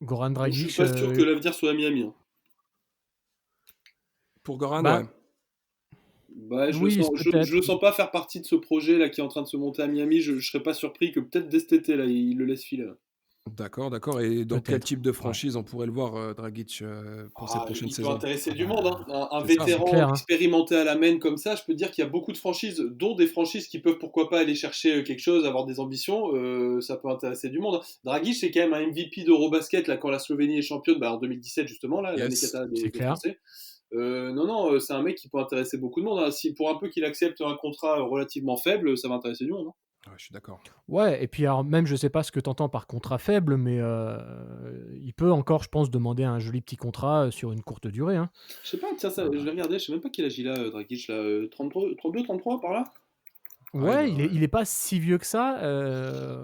Goran Bon, je suis Dragic, pas sûr que l'avenir soit à Miami. Hein. Pour Goran, bah, ouais. Bah, je oui, le peut-être. sens pas faire partie de ce projet là qui est en train de se monter à Miami. Je serais pas surpris que peut-être dès cet été là, il le laisse filer. Là. D'accord. Et dans quel Peut-être, type de ouais. franchise on pourrait le voir, Dragic, pour cette prochaine Il peut saison? intéresser Ah du bah, monde. Hein. Un C'est ça. c'est vétéran clair, hein. expérimenté à la main comme ça, je peux te dire qu'il y a beaucoup de franchises, dont des franchises qui peuvent pourquoi pas aller chercher quelque chose, avoir des ambitions. Ça peut intéresser du monde. Hein. Dragic, c'est quand même un MVP d'Eurobasket là, quand la Slovénie est championne, bah, en 2017 justement, là, l'année Yes. cata C'est des clair. Français. Non, c'est un mec qui peut intéresser beaucoup de monde. Hein. Si, pour un peu qu'il accepte un contrat relativement faible, ça va intéresser du monde. Hein. Ouais, je suis d'accord. Ouais, et puis alors même, je sais pas ce que tu entends par contrat faible, mais il peut encore, je pense, demander un joli petit contrat sur une courte durée. Hein. Je sais pas, tiens, ça, je vais regarder, je sais même pas quel âge il a, Dragic, là, 33, 32, 33 par là. Ouais, Ouais, il est pas si vieux que ça.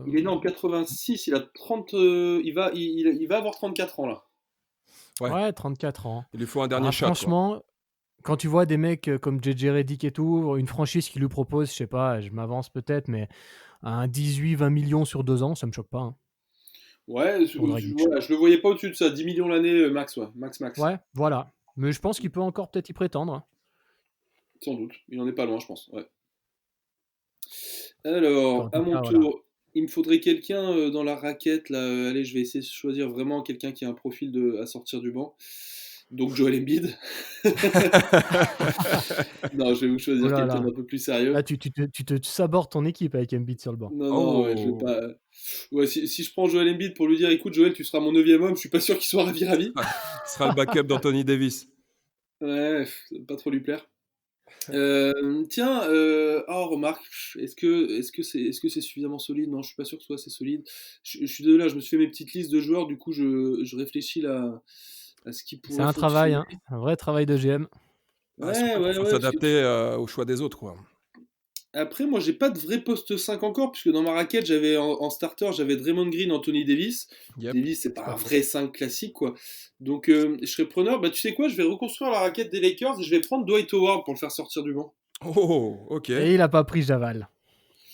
Il est né en 86, il a 30, il va avoir 34 ans là. Ouais. Ouais, 34 ans. Il lui faut un dernier Ah, shot, quoi. franchement, quand tu vois des mecs comme JJ Redick et tout, une franchise qui lui propose, je sais pas, je m'avance peut-être, mais un 18-20 millions sur 2 ans, ça me choque pas, hein, Ouais, pour Dragic. voilà, je le voyais pas au-dessus de ça, 10 millions l'année max, ouais, max. Ouais, voilà. Mais je pense qu'il peut encore peut-être y prétendre. Hein. Sans doute, il en est pas loin, je pense. Ouais. Enfin, Alors, en à tout mon cas, voilà. tour, il me faudrait quelqu'un dans la raquette là. Allez, je vais essayer de choisir vraiment quelqu'un qui a un profil à sortir du banc. Donc Joel Embiid. Non, je vais vous Oh choisir là quelqu'un là. d'un peu plus sérieux. Là, tu te sabores ton équipe avec Embiid sur le banc. Non, ouais, je vais Oh. pas. Ouais, si je prends Joel Embiid pour lui dire, écoute, Joel, tu seras mon 9e homme, je suis pas sûr qu'il soit ravi. Ce sera le backup d'Anthony Davis. Ouais, ça va pas trop lui plaire. Tiens, remarque, est-ce que c'est suffisamment solide? Non, je suis pas sûr que ce soit assez solide. Je suis désolé, là, je me suis fait mes petites listes de joueurs, du coup, je réfléchis là à ce qui C'est pourrait un travail, fonctionner. hein, un vrai travail de GM. Surtout qu'il faut Ouais. s'adapter au choix des autres, quoi. Après, moi, j'ai pas de vrai poste 5 encore, puisque dans ma raquette, j'avais en starter, j'avais Draymond Green, Anthony Davis. Yep. Davis, c'est pas pas un faux. vrai 5 classique, quoi. Donc, je serais preneur. Bah, tu sais quoi, je vais reconstruire la raquette des Lakers et je vais prendre Dwight Howard pour le faire sortir du banc. Oh, ok. Et il a pas pris Javal.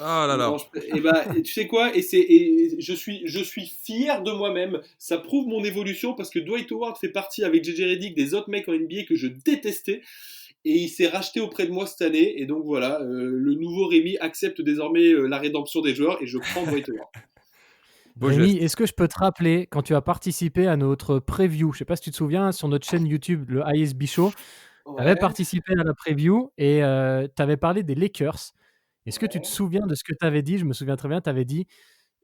Ah là là. Non, et tu sais quoi, je suis fier de moi-même. Ça prouve mon évolution parce que Dwight Howard fait partie avec JJ Redick des autres mecs en NBA que je détestais. Et il s'est racheté auprès de moi cette année. Et donc voilà, le nouveau Rémi accepte désormais la rédemption des joueurs et je prends Dwight Howard. Beau Rémi, geste. est-ce que je peux te rappeler quand tu as participé à notre preview? Je sais pas si tu te souviens, sur notre chaîne YouTube, le ISB Show, tu avais Ouais, participé à la preview et tu avais parlé des Lakers. Est-ce que tu te ouais. souviens de ce que tu avais dit? Je me souviens très bien, tu avais dit: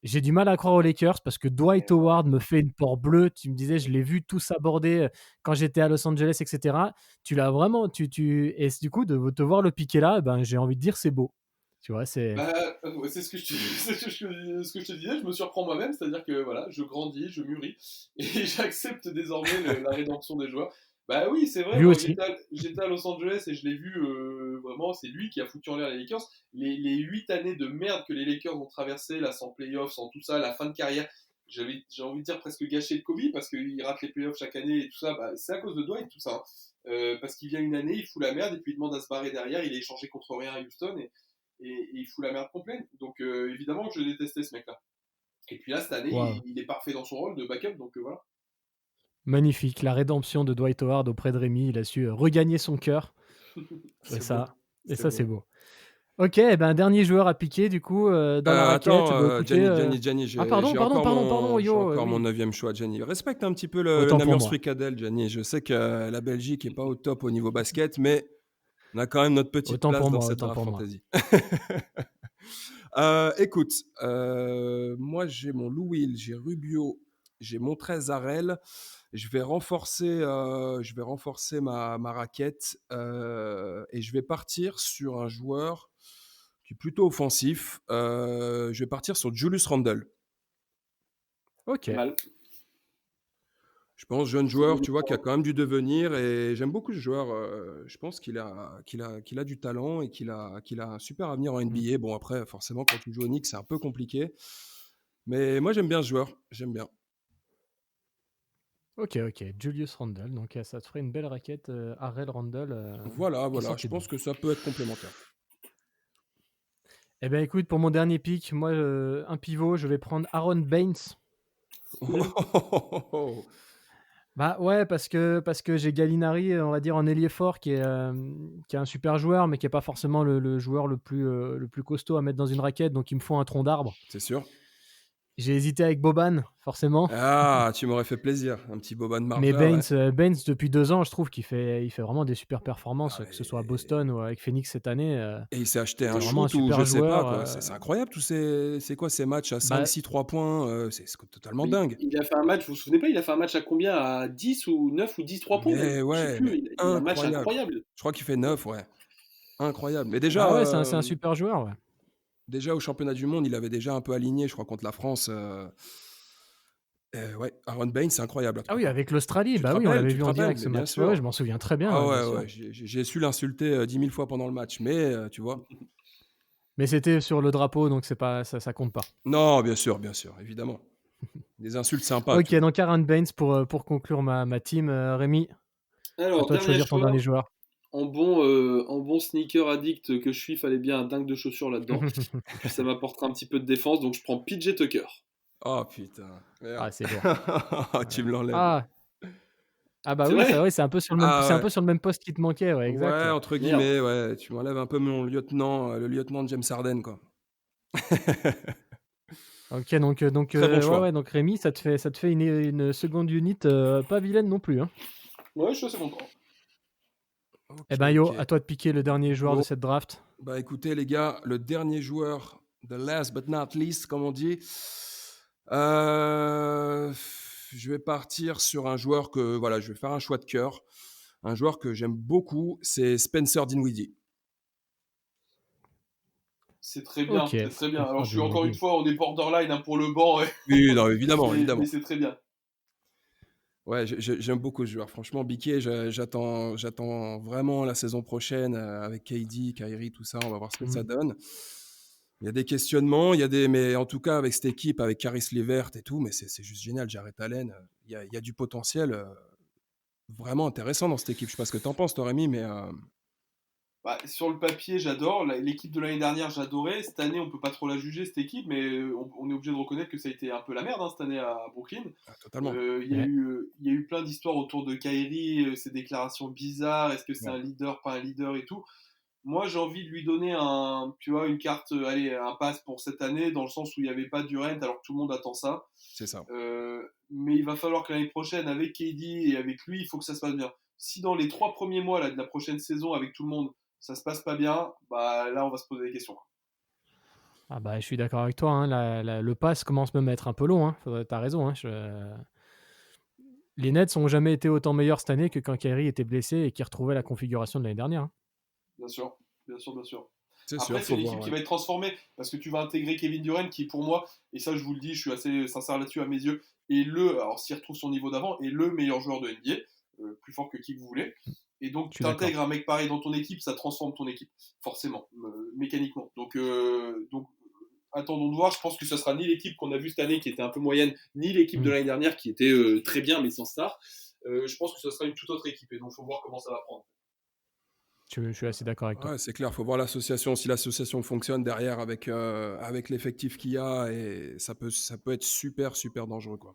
«J'ai du mal à croire aux Lakers parce que Dwight Howard me fait une peur bleue». Tu me disais: «Je l'ai vu tout aborder quand j'étais à Los Angeles» et cetera. Tu l'as vraiment et du coup, de te voir le piquer là, ben, j'ai envie de dire c'est beau. Tu vois? C'est Ouais, c'est ce que ce que je te disais, je me surprends moi-même, c'est-à-dire que voilà, je grandis, je mûris, et j'accepte désormais la rédemption des joueurs. Bah oui, c'est vrai, lui moi aussi. j'étais à Los Angeles et je l'ai vu, vraiment, c'est lui qui a foutu en l'air les Lakers. Les 8 années de merde que les Lakers ont traversées, là, sans playoffs, sans tout ça, la fin de carrière, j'ai envie de dire presque gâché de Kobe, parce qu'il rate les playoffs chaque année et tout ça, bah, c'est à cause de Dwight tout ça. Hein. Parce qu'il vient une année, il fout la merde et puis il demande à se barrer derrière, il est échangé contre rien à Houston, et il fout la merde complète. Donc évidemment que je détestais ce mec-là. Et puis là, cette année, Waouh. il est parfait dans son rôle de backup, donc voilà. Magnifique, la rédemption de Dwight Howard auprès de Rémi. Il a su regagner son cœur. Et C'est beau. ça, C'est ça c'est beau. beau. Ok, eh ben, dernier joueur à piquer du coup dans la raquette. Attends, Bah, écoutez, Gianni, Ah pardon, j'ai pardon, encore pardon, pardon, j'ai yo, encore mon oui. 9e choix, Gianni. Respecte un petit peu le Autant pour Namur moi. Fricadel, Gianni. Je sais que la Belgique n'est pas au top au niveau basket, mais on a quand même notre petite Autant place pour dans moi, cette autant draft pour moi. fantasy. Écoute, moi j'ai mon Lou Will, j'ai Rubio, j'ai Montrezl Harrell. Je vais renforcer ma raquette et je vais partir sur un joueur qui est plutôt offensif. Je vais partir sur Julius Randle. Ok. Mal. Je pense jeune joueur, tu vois, qui a quand même du devenir et j'aime beaucoup ce joueur. Je pense qu'il a du talent et qu'il a un super avenir en NBA. Bon, après, forcément, quand tu joues au Knicks, c'est un peu compliqué. Mais moi, j'aime bien ce joueur. J'aime bien. Ok, Julius Randle. Donc, ça te ferait une belle raquette Harrell Randle. Voilà, qui je sortit de pense banc. que ça peut être complémentaire. Eh ben, écoute, pour mon dernier pick, moi, un pivot, je vais prendre Aaron Baines. Bah ouais, parce que j'ai Gallinari, on va dire, en ailier fort, qui est un super joueur, mais qui est pas forcément le joueur le plus costaud à mettre dans une raquette, donc il me faut un tronc d'arbre. C'est sûr. J'ai hésité avec Boban, forcément. Ah, tu m'aurais fait plaisir. Un petit Boban Mais Marjol. Ouais. Baines, depuis 2 ans, je trouve qu'il fait vraiment des super performances, Ah, que ce soit à Boston ou avec Phoenix cette année. Et il s'est acheté un C'est vraiment un shoot ou super je sais pas, joueur. quoi. C'est incroyable, c'est quoi ces matchs à 5, Bah, 6, 3 points c'est totalement Mais dingue. il a fait un match, vous vous souvenez pas, il a fait un match à combien? À 10 ou 9 ou 10 3 points même? Mais Je sais ouais, plus, mais il a un match incroyable. incroyable. Je crois qu'il fait 9, ouais. Incroyable. Mais déjà, ah ouais, c'est un super joueur, ouais. déjà au championnat du monde, il avait déjà un peu aligné, je crois, contre la France. Ouais, Aaron Baines, c'est incroyable à Ah 3 oui, points. avec l'Australie, Tu te bah oui, on rappelles, l'avait tu vu te en rappelles, direct mais ce bien match. Ouais, sûr. je m'en souviens très bien, Ah ouais, bien ouais, sûr. ouais, j'ai su l'insulter 10 000 fois pendant le match, mais tu vois. Mais c'était sur le drapeau, donc c'est pas, ça compte pas. Non, bien sûr, évidemment. Des insultes sympas, tu Ok, vois. donc Aaron Baines pour conclure ma team. Rémi, à Alors, toi de dernier choisir ton dernier choix, joueur. en bon sneaker addict que je suis, fallait bien un dingue de chaussures là-dedans. Et puis ça m'apportera un petit peu de défense, donc je prends PJ Tucker. Oh putain, merde. Ah, c'est lourd. Tu me l'enlèves. Ah, bah C'est oui, vrai? c'est un peu sur le même, c'est Ah un ouais. peu sur le même poste qui te manquait, ouais, exact. Ouais, Ouais. entre Merde. guillemets, ouais. Tu m'enlèves un peu mon lieutenant, le lieutenant James Harden, quoi. Ok, donc Très bon choix. ouais, donc Rémi, ça te fait une seconde unit pas vilaine non plus, hein. Ouais, je suis assez content. Eh Ok, ben yo, ok. à toi de piquer le dernier joueur de Bon, cette draft. bah écoutez les gars, le dernier joueur, the last but not least, comme on dit, euh, je vais partir sur un joueur que, voilà, je vais faire un choix de cœur. Un joueur que j'aime beaucoup, c'est Spencer Dinwiddie. C'est très bien, Ok, c'est très bien. Alors, Spencer je suis encore une Dinwiddie. fois, on est borderline hein, pour le banc, Oui, non, évidemment, évidemment. mais c'est très bien. Ouais, j'aime beaucoup ce joueur. Franchement, Biquet, j'attends vraiment la saison prochaine avec KD, Kyrie, tout ça. On va voir ce que ça Mhm. donne. Il y a des questionnements, mais en tout cas avec cette équipe, avec Caris Levert et tout, mais c'est juste génial. Jarrett Allen, il y a du potentiel vraiment intéressant dans cette équipe. Je sais pas ce que t'en penses, toi, Rémi, mais Bah, sur le papier, j'adore. L'équipe de l'année dernière, j'adorais. Cette année, on peut pas trop la juger, cette équipe, mais on est obligé de reconnaître que ça a été un peu la merde hein, cette année à Brooklyn. totalement. Ouais. Il y a eu plein d'histoires autour de Kyrie, ses déclarations bizarres, est-ce que c'est Ouais, un leader, pas un leader et tout. Moi, j'ai envie de lui donner tu vois, une carte, allez, un pass pour cette année, dans le sens où il n'y avait pas Durant, alors que tout le monde attend ça. c'est ça. Mais il va falloir que l'année prochaine, avec KD et avec lui, il faut que ça se passe bien. Si dans les 3 premiers mois là, de la prochaine saison, avec tout le monde, ça se passe pas bien, bah là, on va se poser des questions. Ah bah je suis d'accord avec toi, hein, le pass commence même à être un peu long, hein. T'as raison, hein, les Nets n'ont jamais été autant meilleurs cette année que quand Kyrie était blessé et qu'il retrouvait la configuration de l'année dernière, hein. Bien sûr, bien sûr, bien sûr. C'est sûr, Après, c'est faut une voir. équipe qui Ouais. va être transformée parce que tu vas intégrer Kevin Durant qui, pour moi, et ça je vous le dis, je suis assez sincère là-dessus à mes yeux, alors s'il retrouve son niveau d'avant, est le meilleur joueur de NBA, plus fort que qui que vous voulez. Et donc, Je tu suis d'accord. intègres un mec pareil dans ton équipe, ça transforme ton équipe, forcément, mécaniquement. Donc, attendons de voir. Je pense que ce sera ni l'équipe qu'on a vue cette année qui était un peu moyenne, ni l'équipe de Mm. l'année dernière qui était très bien mais sans star. Je pense que ce sera une toute autre équipe et donc il faut voir comment ça va prendre. Je suis assez d'accord avec toi. Ouais, c'est clair, faut voir l'association. Si l'association fonctionne derrière avec l'effectif qu'il y a, et ça peut être super, super dangereux, quoi.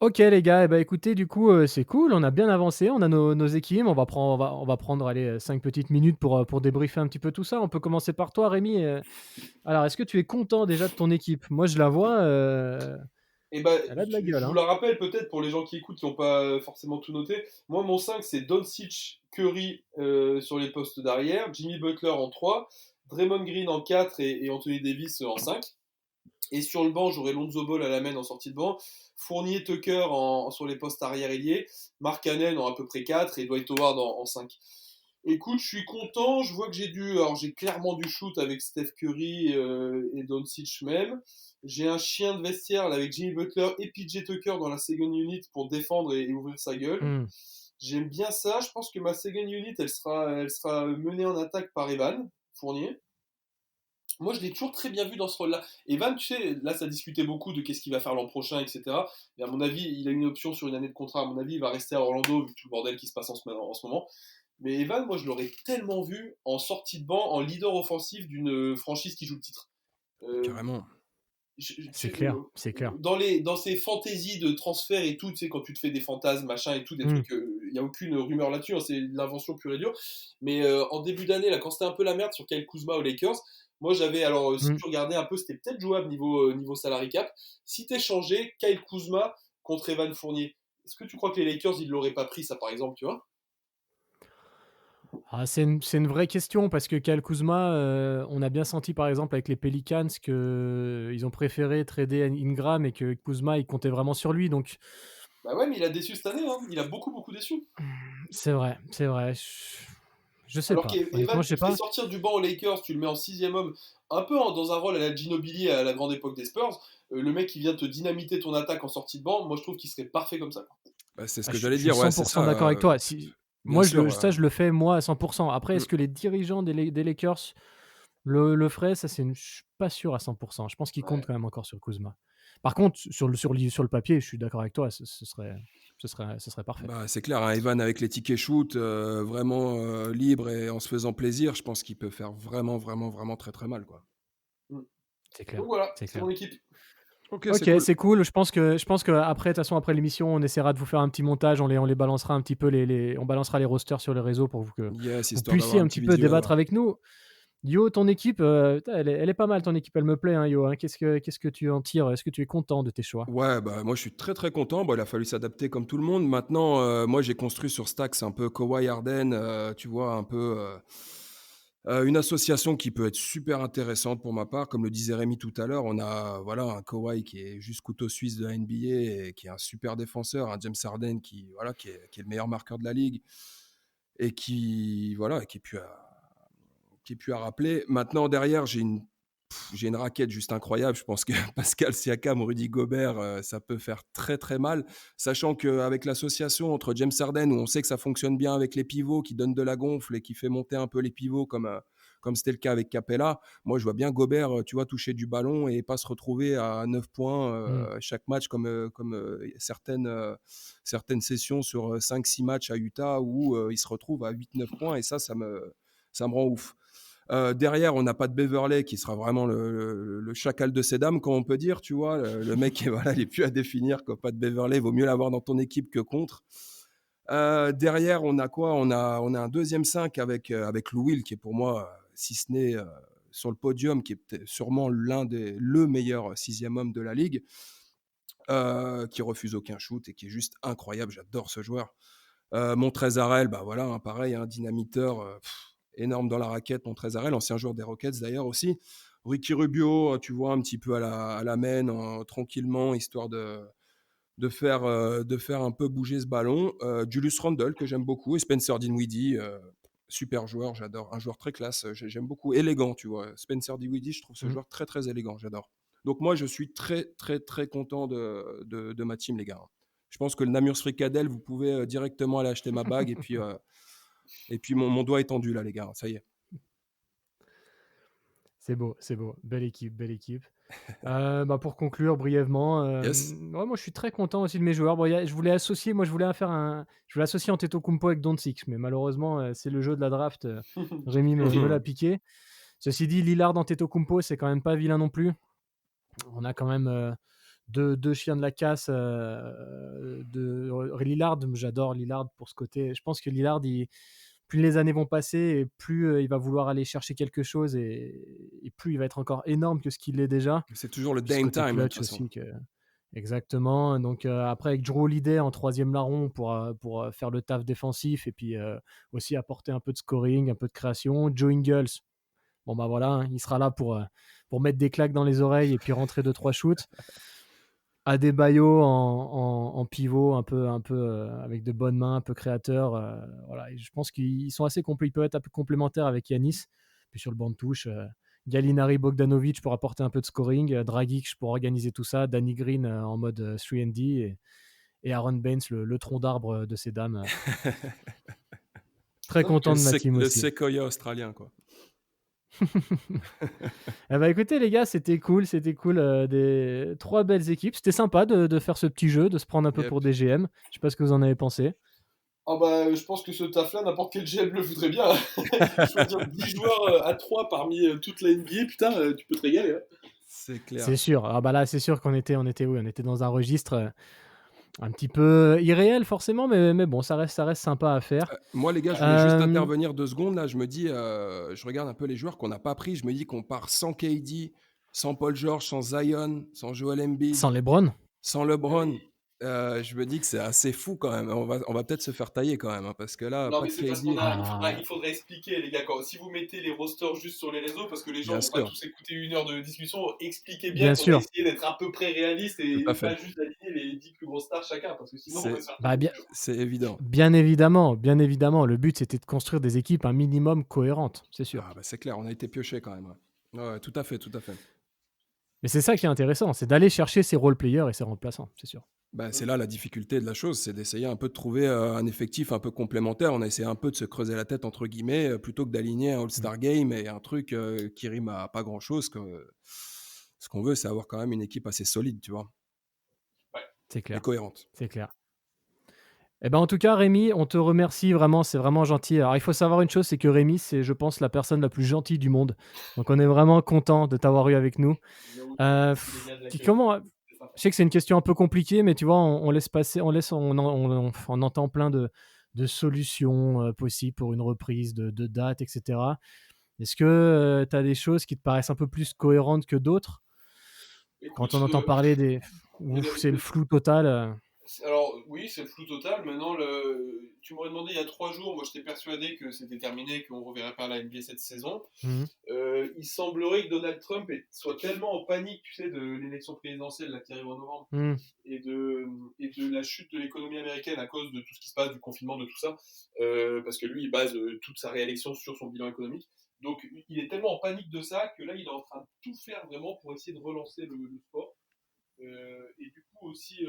Ok les gars, eh ben, écoutez, du coup c'est cool, on a bien avancé, on a nos équipes, on va prendre allez, 5 petites minutes pour débriefer un petit peu tout ça. On peut commencer par toi Rémi. Alors est-ce que tu es content déjà de ton équipe? Moi je la vois, Et bah, elle a de la gueule, je vous hein. la rappelle peut-être pour les gens qui écoutent qui n'ont pas forcément tout noté. Moi, mon 5, c'est Doncic, Curry sur les postes d'arrière, Jimmy Butler en 3, Draymond Green en 4 et Anthony Davis en 5. Et sur le banc, j'aurai Lonzo Ball à la main en sortie de banc, Fournier, Tucker sur les postes arrière ailier, Mark Cannon en à peu près 4 et Dwight Howard en 5. Écoute, je suis content. Je vois que j'ai clairement du shoot avec Steph Curry et Doncic même. J'ai un chien de vestiaire là, avec Jimmy Butler et PJ Tucker dans la second unit pour défendre et ouvrir sa gueule. Hmm. J'aime bien ça. Je pense que ma second unit, elle sera menée en attaque par Evan Fournier. Moi, je l'ai toujours très bien vu dans ce rôle-là. Evan, tu sais, là, ça discutait beaucoup de qu'est-ce qu'il va faire l'an prochain, etc. Et à mon avis, il a une option sur une année de contrat. À mon avis, il va rester à Orlando, vu tout le bordel qui se passe en ce moment. Mais Evan, moi, je l'aurais tellement vu en sortie de banc, en leader offensif d'une franchise qui joue le titre. Carrément. C'est clair, c'est clair. Dans ces fantaisies de transfert et tout, tu sais, quand tu te fais des fantasmes, machin et tout, des trucs, il n'y a aucune rumeur là-dessus, hein, c'est de l'invention pure et dure. Mais en début d'année, là, quand c'était un peu la merde sur Kyle Kuzma aux Lakers, moi j'avais, alors si tu regardais un peu, c'était peut-être jouable niveau salary cap. Si t'échangeais Kyle Kuzma contre Evan Fournier, est-ce que tu crois que les Lakers, ils l'auraient pas pris, ça, par exemple, tu vois? Ah, c'est une vraie question parce que Kyle Kuzma, on a bien senti par exemple avec les Pelicans qu'ils ont préféré trader Ingram et que Kuzma il comptait vraiment sur lui. Donc Bah ouais, mais il a déçu cette année, hein. Il a beaucoup, beaucoup déçu. c'est vrai, c'est vrai. Je sais Alors pas. qu'Evan, Honnêtement, je tu sais le fais pas. sortir du banc aux Lakers, tu le mets en sixième homme, un peu dans un rôle à la Ginobili à la grande époque des Spurs. Le mec qui vient te dynamiter ton attaque en sortie de banc, moi je trouve qu'il serait parfait comme ça. Bah, c'est ce Ah, que je j'allais suis dire, ouais, c'est 100% ça. d'accord avec toi. Si, Bien moi, sûr. je le fais moi à 100%. Après, est-ce que les dirigeants des Lakers le feraient? Ça, je suis pas sûr à 100%. Je pense qu'ils comptent Ouais. quand même encore sur Kuzma. Par contre, sur le papier, je suis d'accord avec toi. Ce serait parfait. Bah, c'est clair, hein, Evan avec les tickets shoot, vraiment libre et en se faisant plaisir, je pense qu'il peut faire vraiment, vraiment, vraiment très, très mal, quoi. Mm. C'est clair. Donc voilà, C'est c'est clair. mon équipe. Ok, Ok, c'est cool. c'est cool. Je pense que après, de toute façon, après l'émission, on essaiera de vous faire un petit montage. On les balancera un petit peu on balancera les rosters sur les réseaux pour que Yes, vous histoire puissiez d'avoir un un petit petit peu visuel. débattre avec nous. Yo, ton équipe, putain, elle est pas mal, ton équipe, elle me plaît, hein, Yo. Hein. Qu'est-ce que tu en tires? Est-ce que tu es content de tes choix? Ouais, bah moi je suis très très content. Bon, il a fallu s'adapter comme tout le monde. Maintenant, moi j'ai construit sur Stacks un peu Kawhi Harden, tu vois, un peu une association qui peut être super intéressante pour ma part. Comme le disait Rémi tout à l'heure, on a voilà un Kawhi qui est juste couteau suisse de la NBA et qui est un super défenseur, un James Harden qui est le meilleur marqueur de la ligue et qui voilà qui est plus à rappeler. Maintenant derrière j'ai une raquette juste incroyable. Je pense que Pascal Siakam ou Rudy Gobert, ça peut faire très très mal. Sachant qu'avec l'association entre James Harden, où on sait que ça fonctionne bien avec les pivots, qui donnent de la gonfle et qui fait monter un peu les pivots comme c'était le cas avec Capella, moi je vois bien Gobert, tu vois, toucher du ballon et pas se retrouver à 9 points chaque match comme certaines sessions sur 5-6 matchs à Utah où il se retrouve à 8-9 points et ça me rend ouf. Derrière, on n'a pas de Beverley qui sera vraiment le chacal de ces dames, comme on peut dire, tu vois. Le mec, voilà, il est plus à définir. Quoi. Pas de Beverley, vaut mieux l'avoir dans ton équipe que contre. Derrière, on a quoi on a un deuxième 5 avec Lou Will, qui est pour moi, si ce n'est sur le podium, qui est sûrement le meilleur sixième homme de la ligue, qui refuse aucun shoot et qui est juste incroyable. J'adore ce joueur. Montrezarel, bah voilà, hein, pareil, un dynamiteur énorme dans la raquette. Montrezarel, ancien joueur des Rockets d'ailleurs aussi. Ricky Rubio, tu vois, un petit peu à la main, tranquillement, histoire de faire un peu bouger ce ballon. Julius Randle, que j'aime beaucoup, et Spencer Dinwiddie, super joueur, j'adore. Un joueur très classe, j'aime beaucoup. Élégant, tu vois. Spencer Dinwiddie, je trouve ce joueur très, très élégant, j'adore. Donc moi, je suis très, très, très content de ma team, les gars. Je pense que le Namur Fricadel, vous pouvez directement aller acheter ma bague et puis mon doigt est tendu là, les gars. Ça y est. C'est beau, c'est beau. Belle équipe, belle équipe. Bah, pour conclure brièvement, Yes. ouais, moi je suis très content aussi de mes joueurs. Bon, je voulais associer Antetokounmpo avec Doncic, mais malheureusement, c'est le jeu de la draft. Rémi me l'a piqué. Ceci dit, Lillard Antetokounmpo, c'est quand même pas vilain non plus. On a quand même deux chiens de la casse de Lillard. J'adore Lillard pour ce côté. Je pense que Lillard, plus les années vont passer et plus il va vouloir aller chercher quelque chose et plus il va être encore énorme que ce qu'il est déjà. C'est toujours le Puis ce Dame côté time, de toute clutch façon. aussi. Exactement. Donc après avec Drew Holiday en troisième larron pour faire le taf défensif et puis aussi apporter un peu de scoring, un peu de création. Joe Ingles, bon bah voilà, hein, il sera là pour mettre des claques dans les oreilles et puis rentrer 2-3 shoots. Adebayo en pivot, un peu, avec de bonnes mains, un peu créateur. Voilà. Et je pense qu'ils sont assez complets. Ils peuvent être un peu complémentaires avec Yanis. Puis sur le banc de touche, Gallinari Bogdanovic pour apporter un peu de scoring, Dragic pour organiser tout ça, Danny Green en mode 3&D et Aaron Baines, le tronc d'arbre de ces dames. Très content de ma team Le aussi. séquoia australien, quoi. Eh ben, écoutez les gars, c'était cool, des 3 belles équipes. C'était sympa de faire ce petit jeu, de se prendre un peu Yep. pour des GM. Je sais pas ce que vous en avez pensé. Ah bah, je pense que ce taf-là, n'importe quel GM le voudrait bien. Choisir 10 joueurs à 3 parmi toute la NBA, putain, tu peux te régaler. Hein. C'est clair. C'est sûr. Ah bah là, c'est sûr qu'on était dans un registre un petit peu irréel forcément, mais bon, ça reste sympa à faire. Moi, les gars, je voulais juste Euh, intervenir 2 secondes. Là, je me dis, je regarde un peu les joueurs qu'on n'a pas pris. Je me dis qu'on part sans KD, sans Paul George, sans Zion, sans Joel Embiid, Sans LeBron. sans LeBron. Je me dis que c'est assez fou quand même. On va peut-être se faire tailler quand même, hein, parce que là, Non, pas mais de c'est parce KD. il faudrait expliquer, les gars. Si vous mettez les rosters juste sur les réseaux, parce que les gens Bien vont pas sûr. tous écouter 1 heure de discussion, expliquez Bien bien qu'on va sûr. essayer d'être à peu près réaliste et Tout à fait. pas juste aligner les 10 plus grosses stars chacun, parce que sinon on va se faire Bah, bien, C'est évident. bien évidemment. Le but, c'était de construire des équipes un minimum cohérentes, c'est sûr. Ah, bah, c'est clair, on a été pioché quand même. Ouais, tout à fait, tout à fait. Mais c'est ça qui est intéressant, c'est d'aller chercher ses role-players et ses remplaçants, c'est sûr. Bah, c'est là la difficulté de la chose, c'est d'essayer un peu de trouver un effectif un peu complémentaire. On a essayé un peu de se creuser la tête, entre guillemets, plutôt que d'aligner un All-Star Game et un truc qui rime à pas grand-chose. Ce qu'on veut, c'est avoir quand même une équipe assez solide, tu vois, C'est et clair. cohérente. C'est clair. Eh ben, en tout cas, Rémi, on te remercie vraiment, c'est vraiment gentil. Alors, il faut savoir une chose, c'est que Rémi, c'est, je pense, la personne la plus gentille du monde. Donc, on est vraiment content de t'avoir eu avec nous. Comment Je sais que c'est une question un peu compliquée, mais tu vois, on laisse passer, on entend plein de solutions possibles pour une reprise, de dates, etc. Est-ce que tu as des choses qui te paraissent un peu plus cohérentes que d'autres quand on entend parler des... Ouf, c'est le flou total. Alors oui, c'est le flou total. Maintenant, tu m'aurais demandé il y a 3 jours, moi j'étais persuadé que c'était terminé, qu'on ne reverrait pas la NBA cette saison. Mhm. Il semblerait que Donald Trump soit tellement en panique, tu sais, de l'élection présidentielle là, qui arrive en novembre Mhm. et de la chute de l'économie américaine à cause de tout ce qui se passe, du confinement, de tout ça, parce que lui, il base toute sa réélection sur son bilan économique. Donc il est tellement en panique de ça que là, il est en train de tout faire vraiment pour essayer de relancer le sport. Et du coup aussi...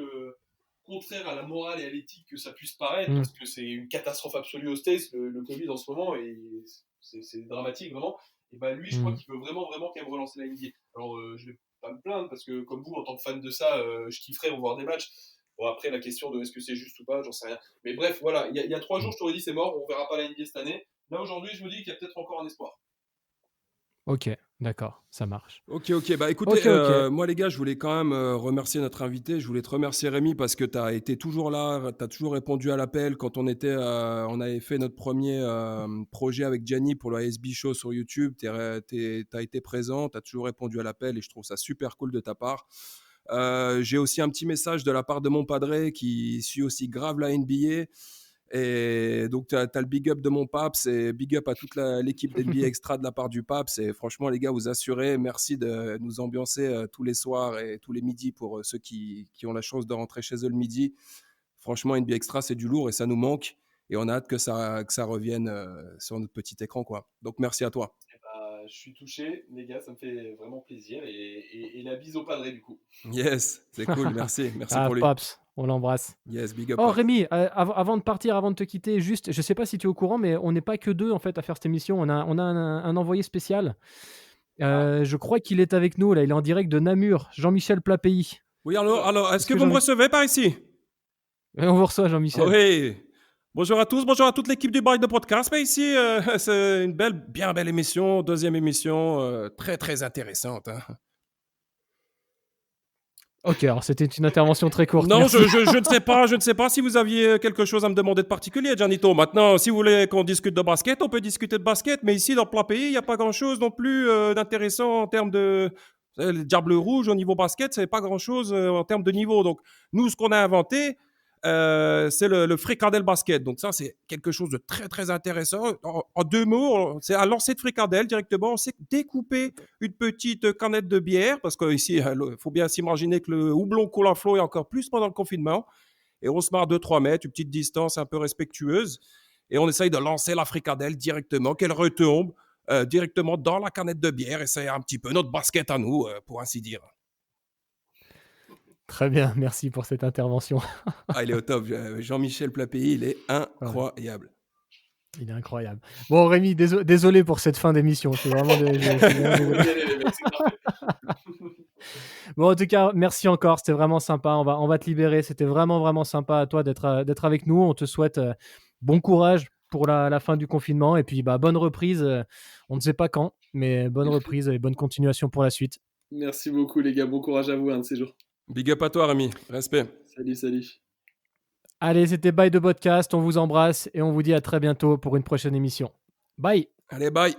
contraire à la morale et à l'éthique que ça puisse paraître, parce que c'est une catastrophe absolue aux States, le Covid en ce moment, et c'est dramatique vraiment. Et bah lui, je crois qu'il veut vraiment quand même relancer la NBA. Alors je vais pas me plaindre, parce que comme vous, en tant que fan de ça, je kifferais revoir des matchs. Bon, après, la question de est-ce que c'est juste ou pas, j'en sais rien. Mais bref, voilà, il y a 3 jours, je t'aurais dit c'est mort, on verra pas la NBA cette année. Là, aujourd'hui, je me dis qu'il y a peut-être encore un espoir. Ok, d'accord, ça marche. Ok, bah écoutez, Ok. moi les gars, je voulais quand même remercier notre invité. Je voulais te remercier Rémi parce que tu as été toujours là, tu as toujours répondu à l'appel quand on avait fait notre premier projet avec Gianni pour le ASB Show sur YouTube. Tu as été présent, tu as toujours répondu à l'appel et je trouve ça super cool de ta part. J'ai aussi un petit message de la part de mon padré qui suit aussi grave la NBA. Et donc, tu as le big up de mon Paps et big up à toute l'équipe d'NBA Extra de la part du Paps. Et franchement, les gars, vous assurez. Merci de nous ambiancer tous les soirs et tous les midis pour ceux qui ont la chance de rentrer chez eux le midi. Franchement, NBA Extra, c'est du lourd et ça nous manque. Et on a hâte que ça revienne sur notre petit écran, quoi. Donc, merci à toi. Je suis touché, les gars, ça me fait vraiment plaisir. Et la bise au padré, du coup. Yes, c'est cool. Merci pour lui. Paps, on l'embrasse. Yes, big up. Oh Paps. Rémi, avant de partir, avant de te quitter, juste, je sais pas si tu es au courant, mais on n'est pas que 2 en fait à faire cette émission. On a un envoyé spécial. Je crois qu'il est avec nous là. Il est en direct de Namur. Jean-Michel Plapeilly. Oui, alors est-ce que que vous me Jean- recevez par ici? On vous reçoit, Jean-Michel. Oui. Bonjour à tous, bonjour à toute l'équipe du Bail de Podcast. Mais ici, c'est une bien belle émission, 2e émission, très très intéressante. Hein. Ok, alors c'était une intervention très courte. Non, Merci. je ne sais pas si vous aviez quelque chose à me demander de particulier, Gianito. Maintenant, si vous voulez qu'on discute de basket, on peut discuter de basket, mais ici, dans le plat pays, il n'y a pas grand-chose non plus d'intéressant en termes de... Le Diable Rouge au niveau basket, c'est pas grand-chose en termes de niveau. Donc, nous, ce qu'on a inventé, c'est le fricadelle basket. Donc ça, c'est quelque chose de très, très intéressant. En 2 mots, c'est un lancer de fricadelle directement. On sait découper une petite canette de bière, parce qu'ici, il faut bien s'imaginer que le houblon coule à flot et encore plus pendant le confinement. Et on se met à 2-3 mètres, une petite distance un peu respectueuse. Et on essaye de lancer la fricadelle directement, qu'elle retombe directement dans la canette de bière. Et c'est un petit peu notre basket à nous, pour ainsi dire. Très bien, merci pour cette intervention. Ah, il est au top. Jean-Michel Plappéi, il est incroyable. Il est incroyable. Bon, Rémi, désolé pour cette fin d'émission. C'est vraiment Bon, en tout cas, merci encore. C'était vraiment sympa. On va te libérer. C'était vraiment, vraiment sympa à toi d'être avec nous. On te souhaite bon courage pour la fin du confinement. Et puis, bonne reprise. On ne sait pas quand, mais bonne reprise et bonne continuation pour la suite. Merci beaucoup, les gars. Bon courage à vous, un de ces jours. Big up à toi, Rémi. Respect. Salut. Allez, c'était Bye de Podcast. On vous embrasse et on vous dit à très bientôt pour une prochaine émission. Bye. Allez, bye.